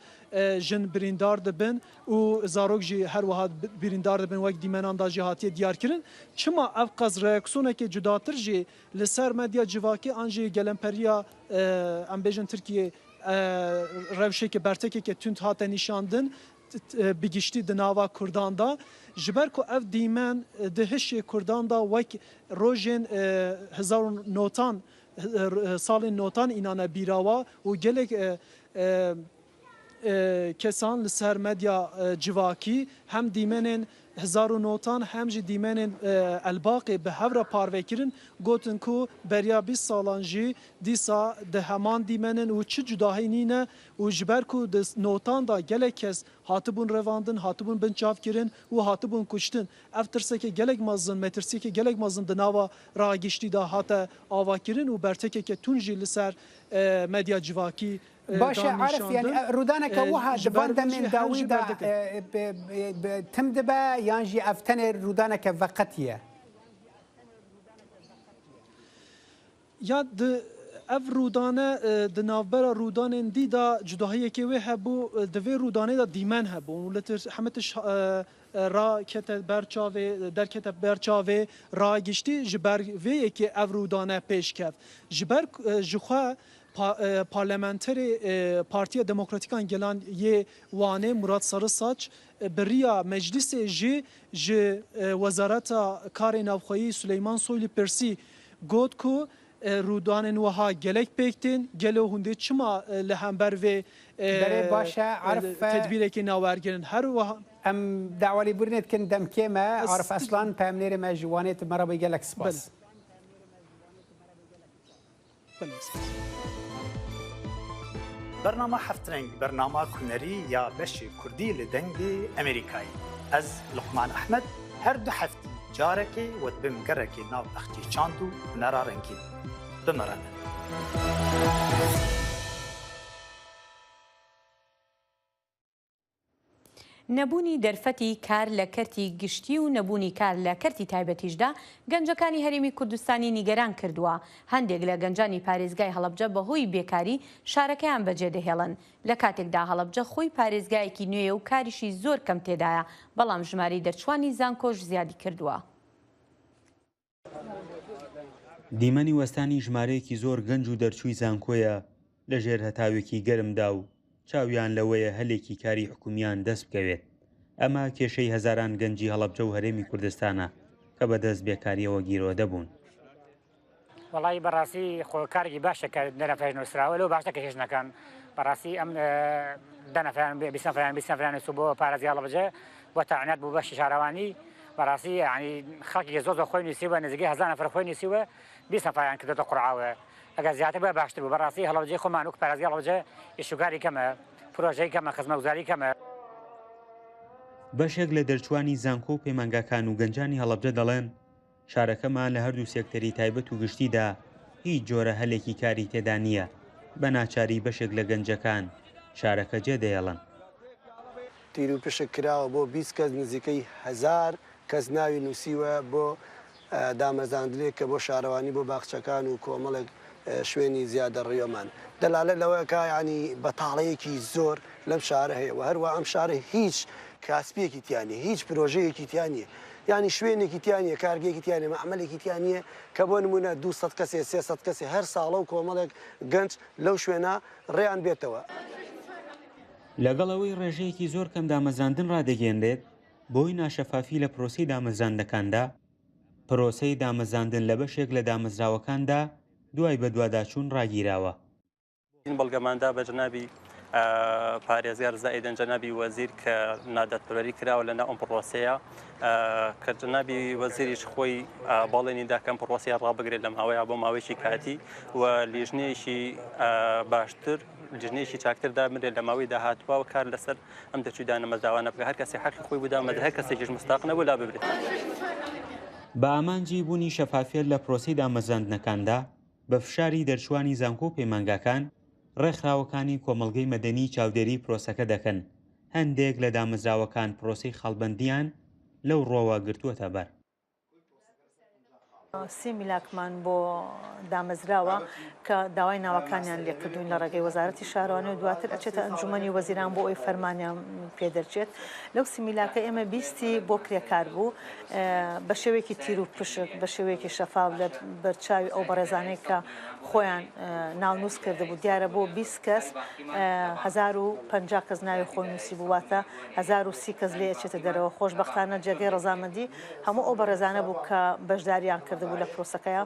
jin birîndar dibin û zarok jî her wiha birîndar dibin wek dîmenan da jî hatiye diyar kirin çima ev qez reaksiyonekê cudatir jî li ser medya civakî an jî gelemperiya em bêjin Tirkiye rewşekê bertekeke tund hate nîşandin bigiştî di nava Kurdan da ji ber ku ev dîmen di hişê Kurdan da wek rojên hezar notan salên notan înane bîrawa û gelek kesan li ser medya civakî hem dîmenên hezar û notan hem jî dîmenên elbaqê bi hev re parvekirin gotin ku beriya 20 salan jî dîsa di heman dîmenin û çi cudahî nîne û ji ber ku di notan da gelek kes hatibûn revandin hatibûn binçavkirin û hatibûn kuştin ev tirsekê gelek mezin metirsekê gelek mezin di nava ragiştî da hate avakirin û bertekeke tun jî li ser medya civakî باشه عارف يعني رودانك وها دبان من داوي دا تم دبا يانجي افتن رودانك وقتيه يا ev rûdane di navbera rûdanên dî da cudahiyekê wê hebû di vê rûdanê da dîmen hebû û li heme tiş rakete berçavê derkete berçavê ragiştî ji ber vê yekê ev rûdane pêşkev ji ber ji xwe parlamenterê Partiya Demokratîkan Gelan yê Wanê Murat Sarısaç biriya meclisê jî ji Wezareta Karê Navxweyî Süleyman Soylu Pirsî got ku rûdanên wiha gelek pêktin gelo hundê çima li hember vê tedbîrekê nawergirin her wiha em dawalî bûrînê dikin demkê me Arif Aslan peyamnêrê me ji Wanê te merhaba gelek spas برنامه هفترنگ برنامه کنری یا بشی کردی لدنگی امریکایی از لقمان احمد هر دو هفتی جارکی و دبم گرکی ناو اختی چاندو نرارنگی بمرانه نەبوونی دەرفەتی کار لە کەرتی گشتی و نەبوونی کار لە کەرتی تایبەتیشدا گەنجەکانی هەرێمی کوردستانی نیگەران کردووە هەندێک لە گەنجانی پارێزگای هەڵەبجە بەهۆی بێکاری شارەکەیان بەجێدەهێڵن لە کاتێکدا هەڵەبجە خۆی پارێزگایەکی نوێ و کاریشی زۆر کەم تێدایە بەڵام ژماری دەرچوانی زانکۆش زیادی کردووە دیمەنی وەستانی ژمارەیەکی زۆر گەنج و دەرچووی زانکۆیە لەژێر هەتاوێکی گەرمدا و چاویان لەوەیە هەلێکی کاری حکومیان دەست بکەوێت. ئەمە کێشەی هەزاران گەنجی هەڵەبجە و هەرێمی کوردستانە کە بەدەست بێکاریەوە گیرۆ دەبوون. وڵی بەڕاستی خۆکارێکی باشەکە دەنەفرێن نووسراوە لەو باشە کە هێژنەکان بەڕاستی ئەم دەنەفران بیسەفران سو بۆ پارێزی هەڵەبجە بۆ تاعنات بوو بەشی شارەوانی بەڕاستی ینی خەڵکی زۆر خۆی نووسیوە نزیکەی 1000 نەفر خۆی نووسیوە 20 نەفریان کردێتە قورعاوە ئەگەر زیاتر بە باشتر بوو بەڕاستی هەڵەبجەی خۆمان وەک پارێزی هەڵەبجە ئیشوکاری کەمە پرۆژەی کەمە خزمەتگوزاری کەمە. بەشێک لە دەرچوانی زانکۆ و پەیمانگاکان و گەنجانی هەڵەبجە دەڵێن شارەکەمان لە هەردوو سێکتەری تایبەت و گشتیدا هیچ جۆرە هەلێکی کاری تێدا نییە. بە ناچاری بەشێک لە گەنجەکان شارەکە جێ دەیەڵن. تیر و پشک کراوە بۆ 20 کەس نزیکەی 1000 کەس ناوی نووسیوە بۆ دامەزاندنێک کە بۆ شارەوانی بۆ باخچەکان و کۆمەڵێک شوێنی زیادە ڕێوەمان دەلالە لەوەیەکە ینی بەتاڵەیەکی زۆر لەم شارە هەیە و هەروە ئەم شارە هیچ کاسپێکی تیانە هیچ پرۆژەیەکی تیانە ینی شوێنێکی تیانە کارگەیەکی تیانە مەعمەلێکی تیانە کە بۆ نمونە 200 کەسێ 300 کەسێ هەر ساڵە و کۆمەڵێک گەنج لەو شوێنە ڕێیان بێتەوە. لەگەڵەوەی ڕێژەیەکی زۆر کەم دامەزاندن ڕادەگەێنرێت بۆی ناشەفافی لە پرۆسی دامەزاندەکاندا پرۆسەی دامەزاندن لە بەشێک لە دامەزراوەکاندا دوای بە دوواداچوون ڕاگیراوە. این بەڵگەماندا بە جەنابی پارێزگار زائیدەن جەنابی وەزیر کە نادەتپەروەری کراوە لەناو ئەم پرۆسەیە کە جەنابی وەزیریش خۆی باڵێنیدا کەم پرۆسەیە ڕابگرێت لەم هاوەیە بۆ ماوەیەکی کاتی و لیژنەیەکی باشتر لیژنەیەکی چاکتردا مرێت لە ماوەی داهاتووە و کار لەسەر ئەم دەرچووی دانەمەزراوانە بکە هەر کەسێ حەقی خۆی بوودا مەدە هەر کەسێکیش مستاق نەبوو لا ببرێت. بە ئامانجی بوونی شەفافیت لە پرۆسی دامەزاندنەکاندا بە فشاری دەرچوانی زانکۆ و پەیمانگاکان ڕێکخراوەکانی کۆمەڵگەی مەدەنی چاودێری پرۆسەکە دەکەن. هەندێک لە دامەزراوەکان پرۆسەی خەڵبەندیان لەو ڕۆوە گرتووەتە بەر. 30 میلیۆنمان بۆ دامەزراوە کە داوای ناوەکانیان لێکردوین لە ڕێگەی وەزارەتی شارەوانی و دواتر ئەچێتە ئەنجومەنی وەزیران بۆ ئەوی فەرمانیان پێدەرچێت. لەو 30 میلیۆنکە ئێمە 20 بۆ کرێکار بوو بە شێوەیەکی تیر و پشک بە شێوەیەکی شەفاف لە بەرچاوی ئەو بەڕێزانەی کە خۆیان ناونووس کرده بوو دیارە بۆ 20 کەس 1050 کەس ناوی خۆی نووسی بواتە 1030 کەس لێ ئەچێتە دەرەوە. خۆشبەختانە جێگەی ڕەزامەندی هەموو ئەو بەڕێزانە بوو کە بەشداریان کردبوو لە پرۆسەکەیە.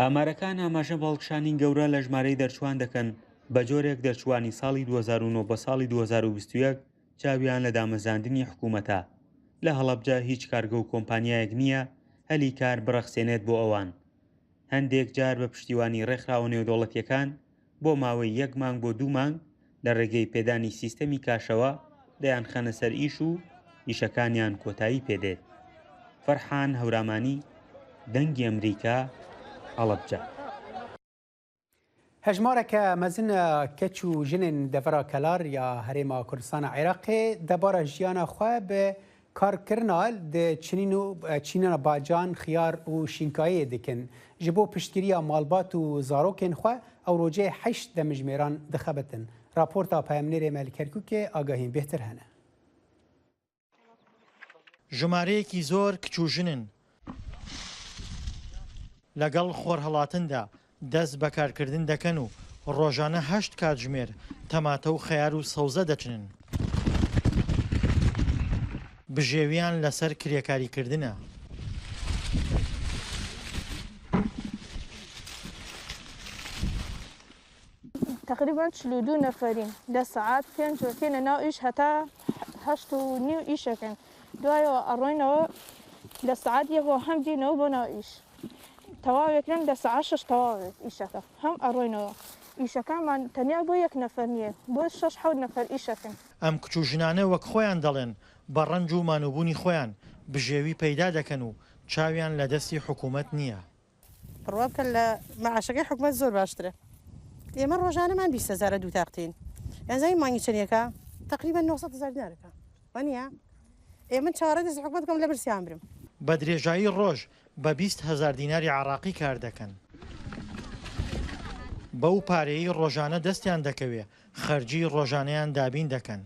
ئامارەکان ئاماژە باڵکشانی گەورە لە ژمارەی دەرچوان دەکەن بە جۆرێک دەرچوانی ساڵی 2009 بە ساڵی 2021 چاویان لە دامەزاندنی حکوومەتە. لە هەڵەبجە هیچ کارگە و کۆمپانیایەک نییە هەلی کار بڕەخسێنێت بۆ ئەوان. هەندێک جار بە پشتیوانی ڕێکخراوە نێودەوڵەتیەکان بۆ ماوەی 1 مانگ بۆ 2 مانگ لە ڕێگەی پێدانی سیستەمی کاشەوە دەیان خەنە سەر ئیش و ئیشەکانیان کۆتایی پێدێت. فەرحان هەورامانی دەنگی ئەمریکا هەڵەبجە. هەژمارێکە مەزن کەچ و ژنên devera kelar ya herêma Kurdistana Iraqê debara jiyana xwe bi karkirina di çînîn û çînana bacan xiyar û şînkayê dikin. Ji bo piştgiriya malbat û zarokên xwe ew rojê 8 demijmêran dixebitin. Raporta Peyamnêrê Melkerkûkê agahîn bêhtir hene. ژمارەیەکی زۆر کچوژنن لەگەڵ خۆرهەڵاتندا دەست بەکارکردن دەکەن و ڕۆژانە 8 کاتژمێر تەماتە و خەیار و سەوزە دەچنن. بژێویان لەسەر کرێکاریکردنە. تقریبا 42 نەفەرین لە سەعات 5 وەکێنە ناو ئیش هەتا 8:30 ئیشەکەن. دوایەوە ئەڕۆینەوە لە سەعات یەکەوە هەم دێنەوە بۆ ناو ئیش. تەواوێکن لە سەعات 6 تەواوێت ئیشەکە هەم ئەڕۆینەوە. ئیشەکانمان تەنیا بۆ 1 نەفەر نییە بۆ 6-7 نەفەر ئیشەکەن. ئەم کچوژنانە وەک خۆیان دەڵێن بە ڕەنج و مانوبوونی خۆیان بژێوی پەیدا دەکەن و چاویان لە دەستی حکوومەت نییە. ڕوابکە لە مەعاشەکەی حکوومەت زۆر باشترە. ئێمە ڕۆژانەمان 20,000 دوو تاقتین. یانزای مانگی چنیەکە تقریبا 900,000 دینارەکە. وانە ئێمە چارە دەست حکوومەت بکەم لە برسیان برم. بە درێژایی ڕۆژ بە 20,000 دیناری عراقی کار دەکەن. بەو پارەی ڕۆژانە دەستیان دەکەوێ خەرجی ڕۆژانەیان دابین دەکەن.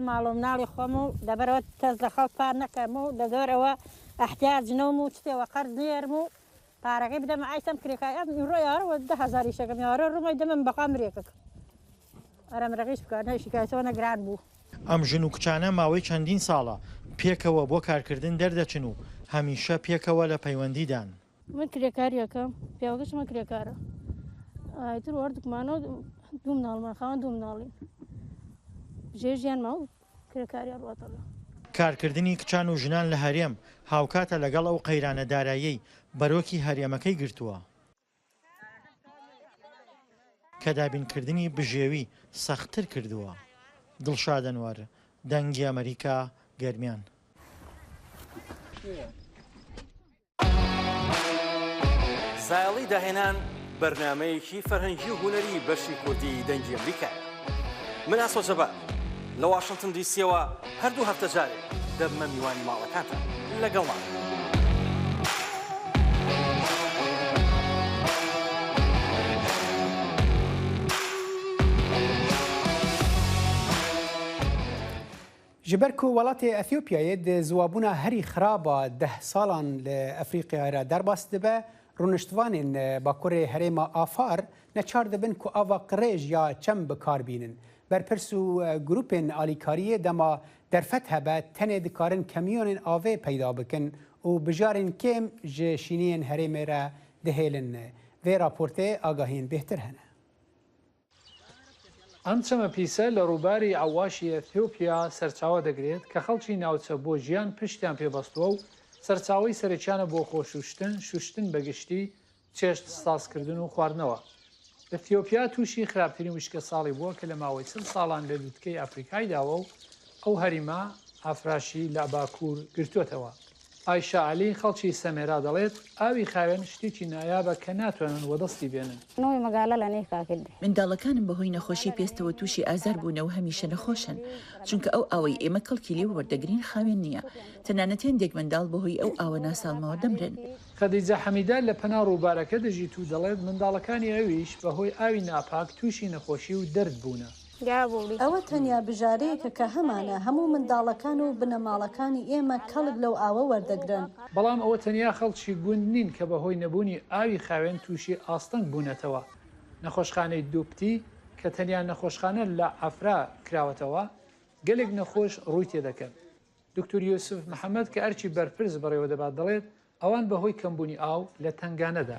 ماڵۆ مناڵی خۆم و لەبەرەوە کەس لە خەڵک پار نەکەم و لە دۆرەوە ئەحتیاجنەوەم و شتێوە قەرز نێرم و پارەکەی بدەمە ئایسم کرێکایە ڕۆیارەوە 10,000 شەکەم یارە ڕوومەی دەمەم بەقا مرێکەکە ئەرەم ڕێگەیش بکارنە شکایەتەوە گران بوو. ئەم ژن و کچانە ماوەی چەندین ساڵە پێکەوە بۆ کارکردن دەردەچن و هەمیشە پێکەوە لە پەیوەندیدان. من کرێکاریەکەم پیاوەکەشمە کرێکارە ئایتر وەردکمانەوە دوو مناڵمان خاوەن دوو مناڵین ژێژیان ماوە کرێکاری ڕاتەڵە. کارکردنی کچان و ژنان لە هەرێم هاوکاتە لەگەڵ ئەو قەیرانە دارایی بەرۆکی هەرێمەکەی گرتووە کە دابینکردنی بژێوی سەختتر کردووە. دڵشادەنوار، دەنگی ئەمریکا، گەرمیان. زایڵی داهێنان بەرنمەیەکی فەرهەنگی و هوەری بەشی کوردی دەنگی ئەمریکا. من ئاسۆ جەبار لە واشنگتن دیسیەوە هەردوو هەفتە جارێک دەبمە میوانی ماڵەکانتان لەگەڵمان. جبر کو وڵاتی ئەثیۆپیایە زوابوونا هەری خراپە 10 ساڵان لە ئەفریقیاە دەرباس دەبە ڕونشتوانین باکوڕێ هەرێمە ئافار نەچار دەبن کو ئاوا قڕێژ یا چەم بکاربینن. بەرپرس و گروپên ئالیکاریە دەما دەرفەت هەبە تەنێ دikarin کەمیۆنên avê peyda bikin û bijarên kêm ji şîniyên herêmê re dihêlin. Vê raportê agahiyên bêhtir hene. ئەم چەمە پیسە لە ڕووباری ئەواشی ئەثیۆپیا سەرچاوە دەگرێت کە خەڵکی ناوچە بۆ ژیان پشتیان پێبەستووە و سەرچاوی سەرچیانە بۆ خۆشوشتن شوشتن بەگشتی چێشت سازکردن و خواردنەوە. ئەثیۆپیا تووشی خراپترین وشکە ساڵی بووە کە لە ماوەی چەند ساڵان لە دووتکەی ئەفریقای داوە و ئەو هەریما ئافراشی لە باکوور گرتوێتەوە. ئایشا عەلی خەڵکی سەمێرا دەڵێت ئاوی خاوێن شتێکی نایابە کە ناتوانن وەدەستی بێنن. نەوەی مەگالە لە نێکاکرد. منداڵەکانم بەهۆی نەخۆشی پێستەوە تووشی ئازار بوونەوە هەمیشە نەخۆشن چونکە ئەو ئاوەی ئێمە کەڵکی لێ وەردەگرین خاوێن نییە. تەنانەت هێندێک منداڵ بەهۆی ئەو ئاوە ناساڵمەوە دەمرن. خەدیجە حەمیدە لە پەنا ڕووبارەکە دەژیت و دەڵێت منداڵەکانی ئەویش بەهۆی ئاوی ناپاک تووشی نەخۆشی و دەرد بوونە. ئەوە تەنیا بژارەیەکە کە هەمانە هەموو منداڵەکان و بنەماڵەکانی ئێمە کەڵک لەو ئاوە وەردەگرن. بەڵام ئەوە تەنیا خەڵکی گوند نین کە بەهۆی نەبوونی ئاوی خاوێن تووشی ئاستەنگ بوونەتەوە. نەخۆشخانەی دووپتی کە تەنیا نەخۆشخانە لە ئەفرا کراوەتەوە گەلێک نەخۆش ڕووی تێدەکەن. دکتور یوسف محەممەد کە ئەرچی بەرپرس بەڕێوە دەبات دەڵێت ئەوان بەهۆی کەمبوونی ئاو لە تنگانەدا.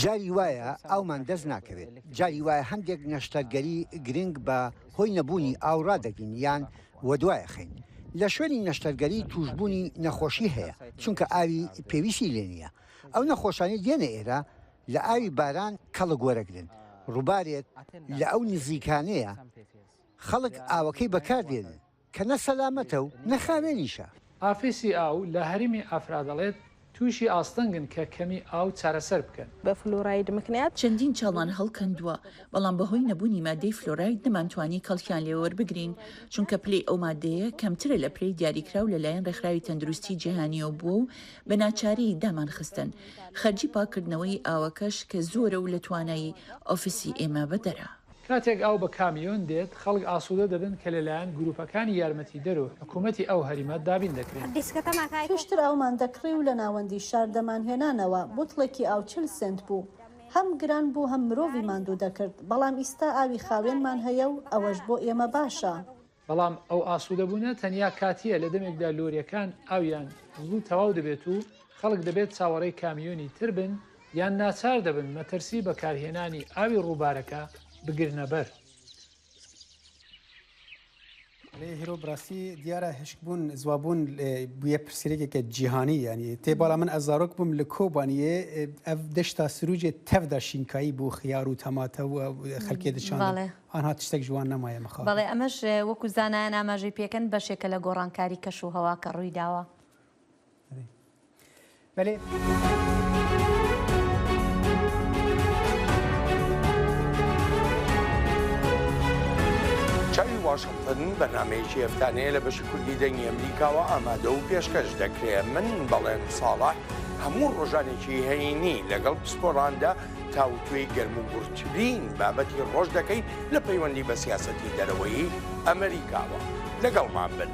جاری وایە ئاومان دەست ناکەوێت. جاری وایە هەندێک نەشتەرگەری گرنگ بە هۆی نەبوونی ئاو ڕدەگرین یان وە دوایە خین. لە شوێنی نەشتەرگەری توشببوونی نەخۆشی هەیە چونکە ئاوی پێویستی لێ نییە. ئەو نەخۆشانی دێنە ئێرە لە ئاوی باران کەڵک وەرەگرن. ڕووبارێت لە ئەو نزیکانەیە خەڵک ئاوەکەی بەکاردێنن کە نەسەلامەتە و نەخاوێنیشە. ئافیسی ئاو لە هەرمی ئافرا دەڵێت تووشی ئاستەنگن کە کەمی ئاو چارەسەر بکەن. بە فلۆراید مکنات چەندین چاڵان هەڵکەندووە بەڵام بەهۆی نەبوونی مادەی فلۆراید نەمانتوانی کەڵکیان لێوەربگرین چونکە پلەی ئەو مادەیە کەمترە لە پرەی دیاریکراو لەلایەن ڕێکخراوی تەندروستی جیهانیەوە بووە و بە ناچاری دامان خستن. خەرجی پاکردنەوەی ئاوەکەش کە زۆرە و لە توانایی ئۆفیسی ئێمە بەدەرە. کاتێک ئەو بە کامیۆن دێت خەڵک ئاسوودە دەبن کە لەلایەن گروپەکانی یارمەتی دەر و حکوومەتی ئەو هەریمە دابین دەکرێت. توشتر ئەومان دەکڕی و لە ناوەندی شار دەمانهێنانەوە بوتڵێکی ئاو 40 سنت بوو. هەم گران بوو هەم مرۆڤی ماندوو دەکرد بەڵام ئیستا ئاوی خاوێنمان هەیە و ئەوەش بۆ ئێمە باشە. بەڵام ئەو ئاسوودەبوونە تەنیا کاتیە لە دەمێکدا لۆریەکان ئاویان زوو تەواو دەبێت و خەڵک دەبێت چاوەڕێی کامیۆنی تر بن یان ناچار دەبن مەترسی بەکارهێنانی ئاوی ڕووبارەکە بگرنە بەر. هیرۆ براسی دیارە هشکبوون زوابوون بویە پرسیرێکێکە جیهانی ینی تێباڵا من ئەزارۆک بووم لە کۆبانیە ئەف دەشتا سروجێ تەفدا شینکایی بوو خیار و تەماتە و خەلکێ دەشان ئەها تشتێک جوان نەمایە مەخوا. بەڵێ ئەمەش وەکو زانایان ئاماژەی پێکەن بەشێکە لە گۆڕانکاری کەش و هەوا کە ڕووی داوە. بەڵێ چاوی واشنگتن بەنامەیەکی هەفتانەیە لە بەشی کوردی دەنگی ئەمریکاوە ئامادە و پێشکەش دەکرێت. من بەڵێن ساڵح هەموو ڕۆژانێکی هەینی لەگەڵ پسپۆراندا تاوتوێی گەرم و گورتترین بابەتی ڕۆژ دەکەین لە پەیوەندی بە سیاسەتی دەرەوەی ئەمریکاوە. لەگەڵمان بن.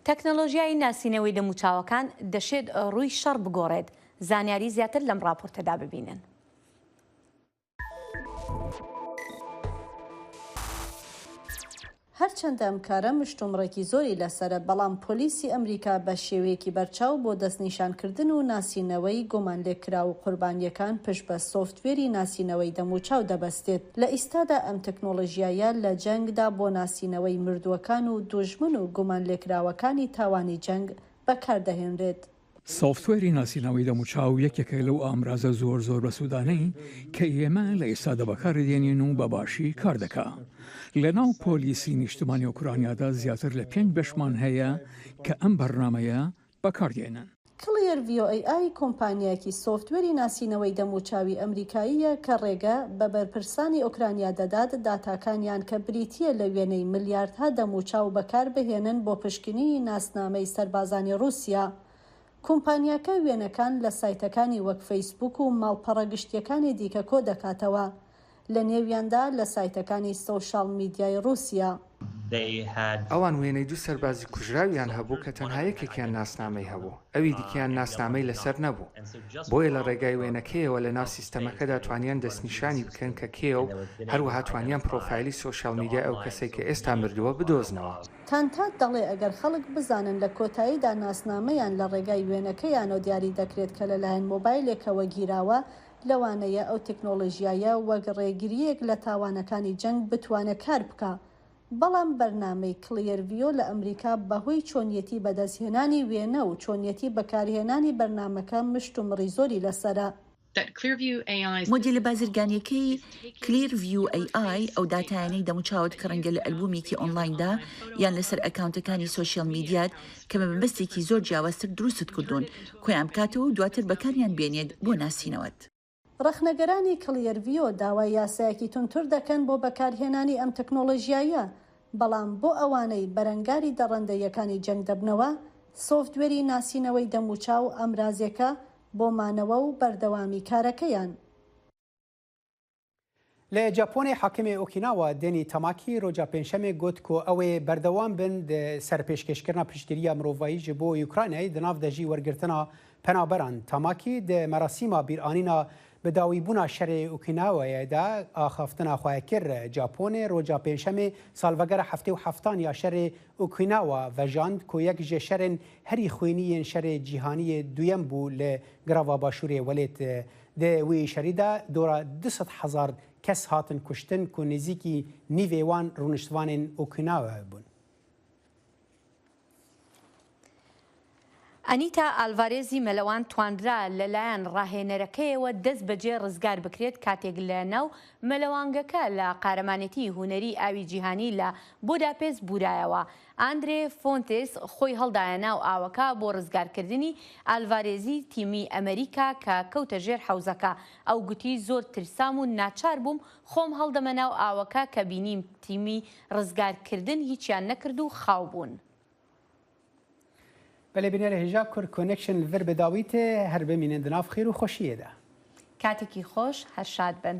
تەکنۆلۆژیای ناسینەوەی دەموچاوەکان دەشێت ڕووی شەڕ بگۆڕێت. زانیاری زیاتر لەم راپۆرتەدا ببینن. هەرچەندە ئەم کارە مشتومڕێکی زۆری لەسرە، بەڵام پۆلیسی ئەمریکا بە شێوەیەکی بەرچاو بۆ دەستنیشانکردن و ناسینەوەی گومان لێکرا و قوربانیەکان پشت بە سۆفتوێری ناسینەوەی دەموچاو دەبەستێت. لە ئیستادا ئەم تەکنۆلۆژیایە لە جەنگدا بۆ ناسینەوەی مردووەکان و دوژمن و گومان لێکراوەکانی تاوانی جەنگ بەکاردەهێنرێت. سۆفتوێری ناسینەوەی دەموچاو یەکێکە لەو ئامرازە زۆر بەسوودانەی کە ئێمە لە ئێستادا بەکاردێنین و بەباشی کار دەکا. لە ناو پۆلیسی نیشتمانی ئوکرانیادا زیاتر لە 5 بەشمان هەیە کە ئەم بەرنامەیە بەکاردێنن. کلیر VOAI کۆمپانیایەکی سۆفتوێری ناسینەوەی دەموچاوی ئەمریکاییە کە ڕێگە بە بەرپرسانی ئوکرانیا دەدات داتاکانیان کە بریتیە لە وێنەی ملیاردها دەموچاو بەکار بهێنن بۆ پشکنینی ناسنامەی سەربازانی رووسیا. کۆمپانیاکە وێنەکان لە سایتەکانی وەک فەیسبوک و ماڵپەڕە گشتیەکانی دیکە کۆ دەکاتەوە، لە نێویاندا لە سایتەکانی سۆشال میدیای رووسیا. ئەوان وێنەی دوو سەربازی کوژراویان هەبوو کە تەنها یەکێکیان ناسنامەی هەبوو، ئەوی دیکەیان ناسنامەی لەسەر نەبوو. بۆیە لە ڕێگای وێنەکەیەوە لە ناو سیستەمەکەدا توانیان دەستنیشانی بکەن کە کێ و هەروەها توانیان پرۆفایلی سۆشال میدیا ئەو کەسێک کە ئێستا مردووە بدۆزنەوە. تانتات دەڵێ ئەگەر خەڵک بزانن لە کۆتاییدا ناسنامەیان لە ڕێگای وێنەکەیانەوە دیاری دەکرێت کە لەلایەن مۆبایلێکەوە گیراوە، لەوانەیە ئەو تەکنۆلۆژیایە وەک ڕێگریەک لە تاوانەکانی جەنگ بتوانێت کار بکە. بەڵام بەرنامەی کلێرڤیۆ لە ئەمریکا بەهۆی چۆنیەتی بەدەستهێنانی وێنە و چۆنیەتی بەکارهێنانی بەرنامەکە مشتومڕی زۆری لەسرە. مۆدیلە بازرگانیەکەی ClearView.ai ئەو داتایانەی دەموچاوت کە ڕەنگە لە ئەلبومێکی ئۆنلایندا یان لەسەر ئەکاونتەکانی سۆشیال میدیات کە بە مەبەستێکی زۆر جیاوازتر دروست کردوون خۆیان بکاتەوە و دواتر بەکاریان بێنێت بۆ ناسینەوەت. ڕەخنەگەرانی کلێرڤیۆ داوای یاسایەکی تونتر دەکەن بۆ بەکارهێنانی ئەم تەکنۆلۆژیایە، بەڵام بۆ ئەوانەی بەرەنگاری دەڕەندەیەکانی جەنگ دەبنەوە، سۆفتوێری ناسینەوەی دەموچاو ئەمرازێکە بۆ مانەوە و بەردەوامی کارەکەیان. لە جاپۆنی حاکمی ئۆکیناوا دێنی تەماکی ڕۆژا پێنجشەمێ گوت کۆ ئەوێ بەردەوام بن سەرپێشکەشکردنا پشتگیریە مرۆڤایی ji بۆ یوکرانیای دناو دەژی وەرگرتنا پەنابەران تەماکی د مەراسیما بیرانینا بەداویبوونا شەرێ ئوکیناوایەدا ئاخافتنا خوایەکر جاپۆنێ ڕۆژا پێنجشەمێ ساڵڤەگەرە هەفتێ و هەفتان یا شەرێ ئوکیناوا ڤەژاند کۆ یەک ژێ شەرên هەری خوێنیên şerê cîhaniyê duyem bû li girava Başûrê Welêt di wê şerî de dora 200,000 kes hatin kuştin ku nêzîkî nîvê wan rûniştvanên Okinawa bûn. ئەنیتا ئالڤارێزی مەلەوان توانرا لەلایەن ڕاهێنەرەکەیەوە دەست بەجێ ڕزگار بکرێت کاتێک لە ناو مەلەوانگەکە لە قارەمانەتی هوەری ئاوی جیهانی لە بوداپێست بورایەوە. ئاندرێ فۆنتێس خۆی هەڵدایە ناو ئاوەکە بۆ ڕزگارکردنی ئالڤارێزی تیمی ئەمریکا کە کەوتە ژێر حەوزەکە. ئەو گوتی زۆر ترسام و ناچار بووم خۆم هەڵدەمە ناو ئاوەکە کە بینیم تیمی ڕزگارکردن هیچیان نەکرد و خاو بوون. بەێ بینێرە هێژا کورد کۆنێکشن ڤەر بەداویتێ هەر بمینێن دناف خێر و خۆشیەدا. کاتێکی خۆش هەر شاد بن.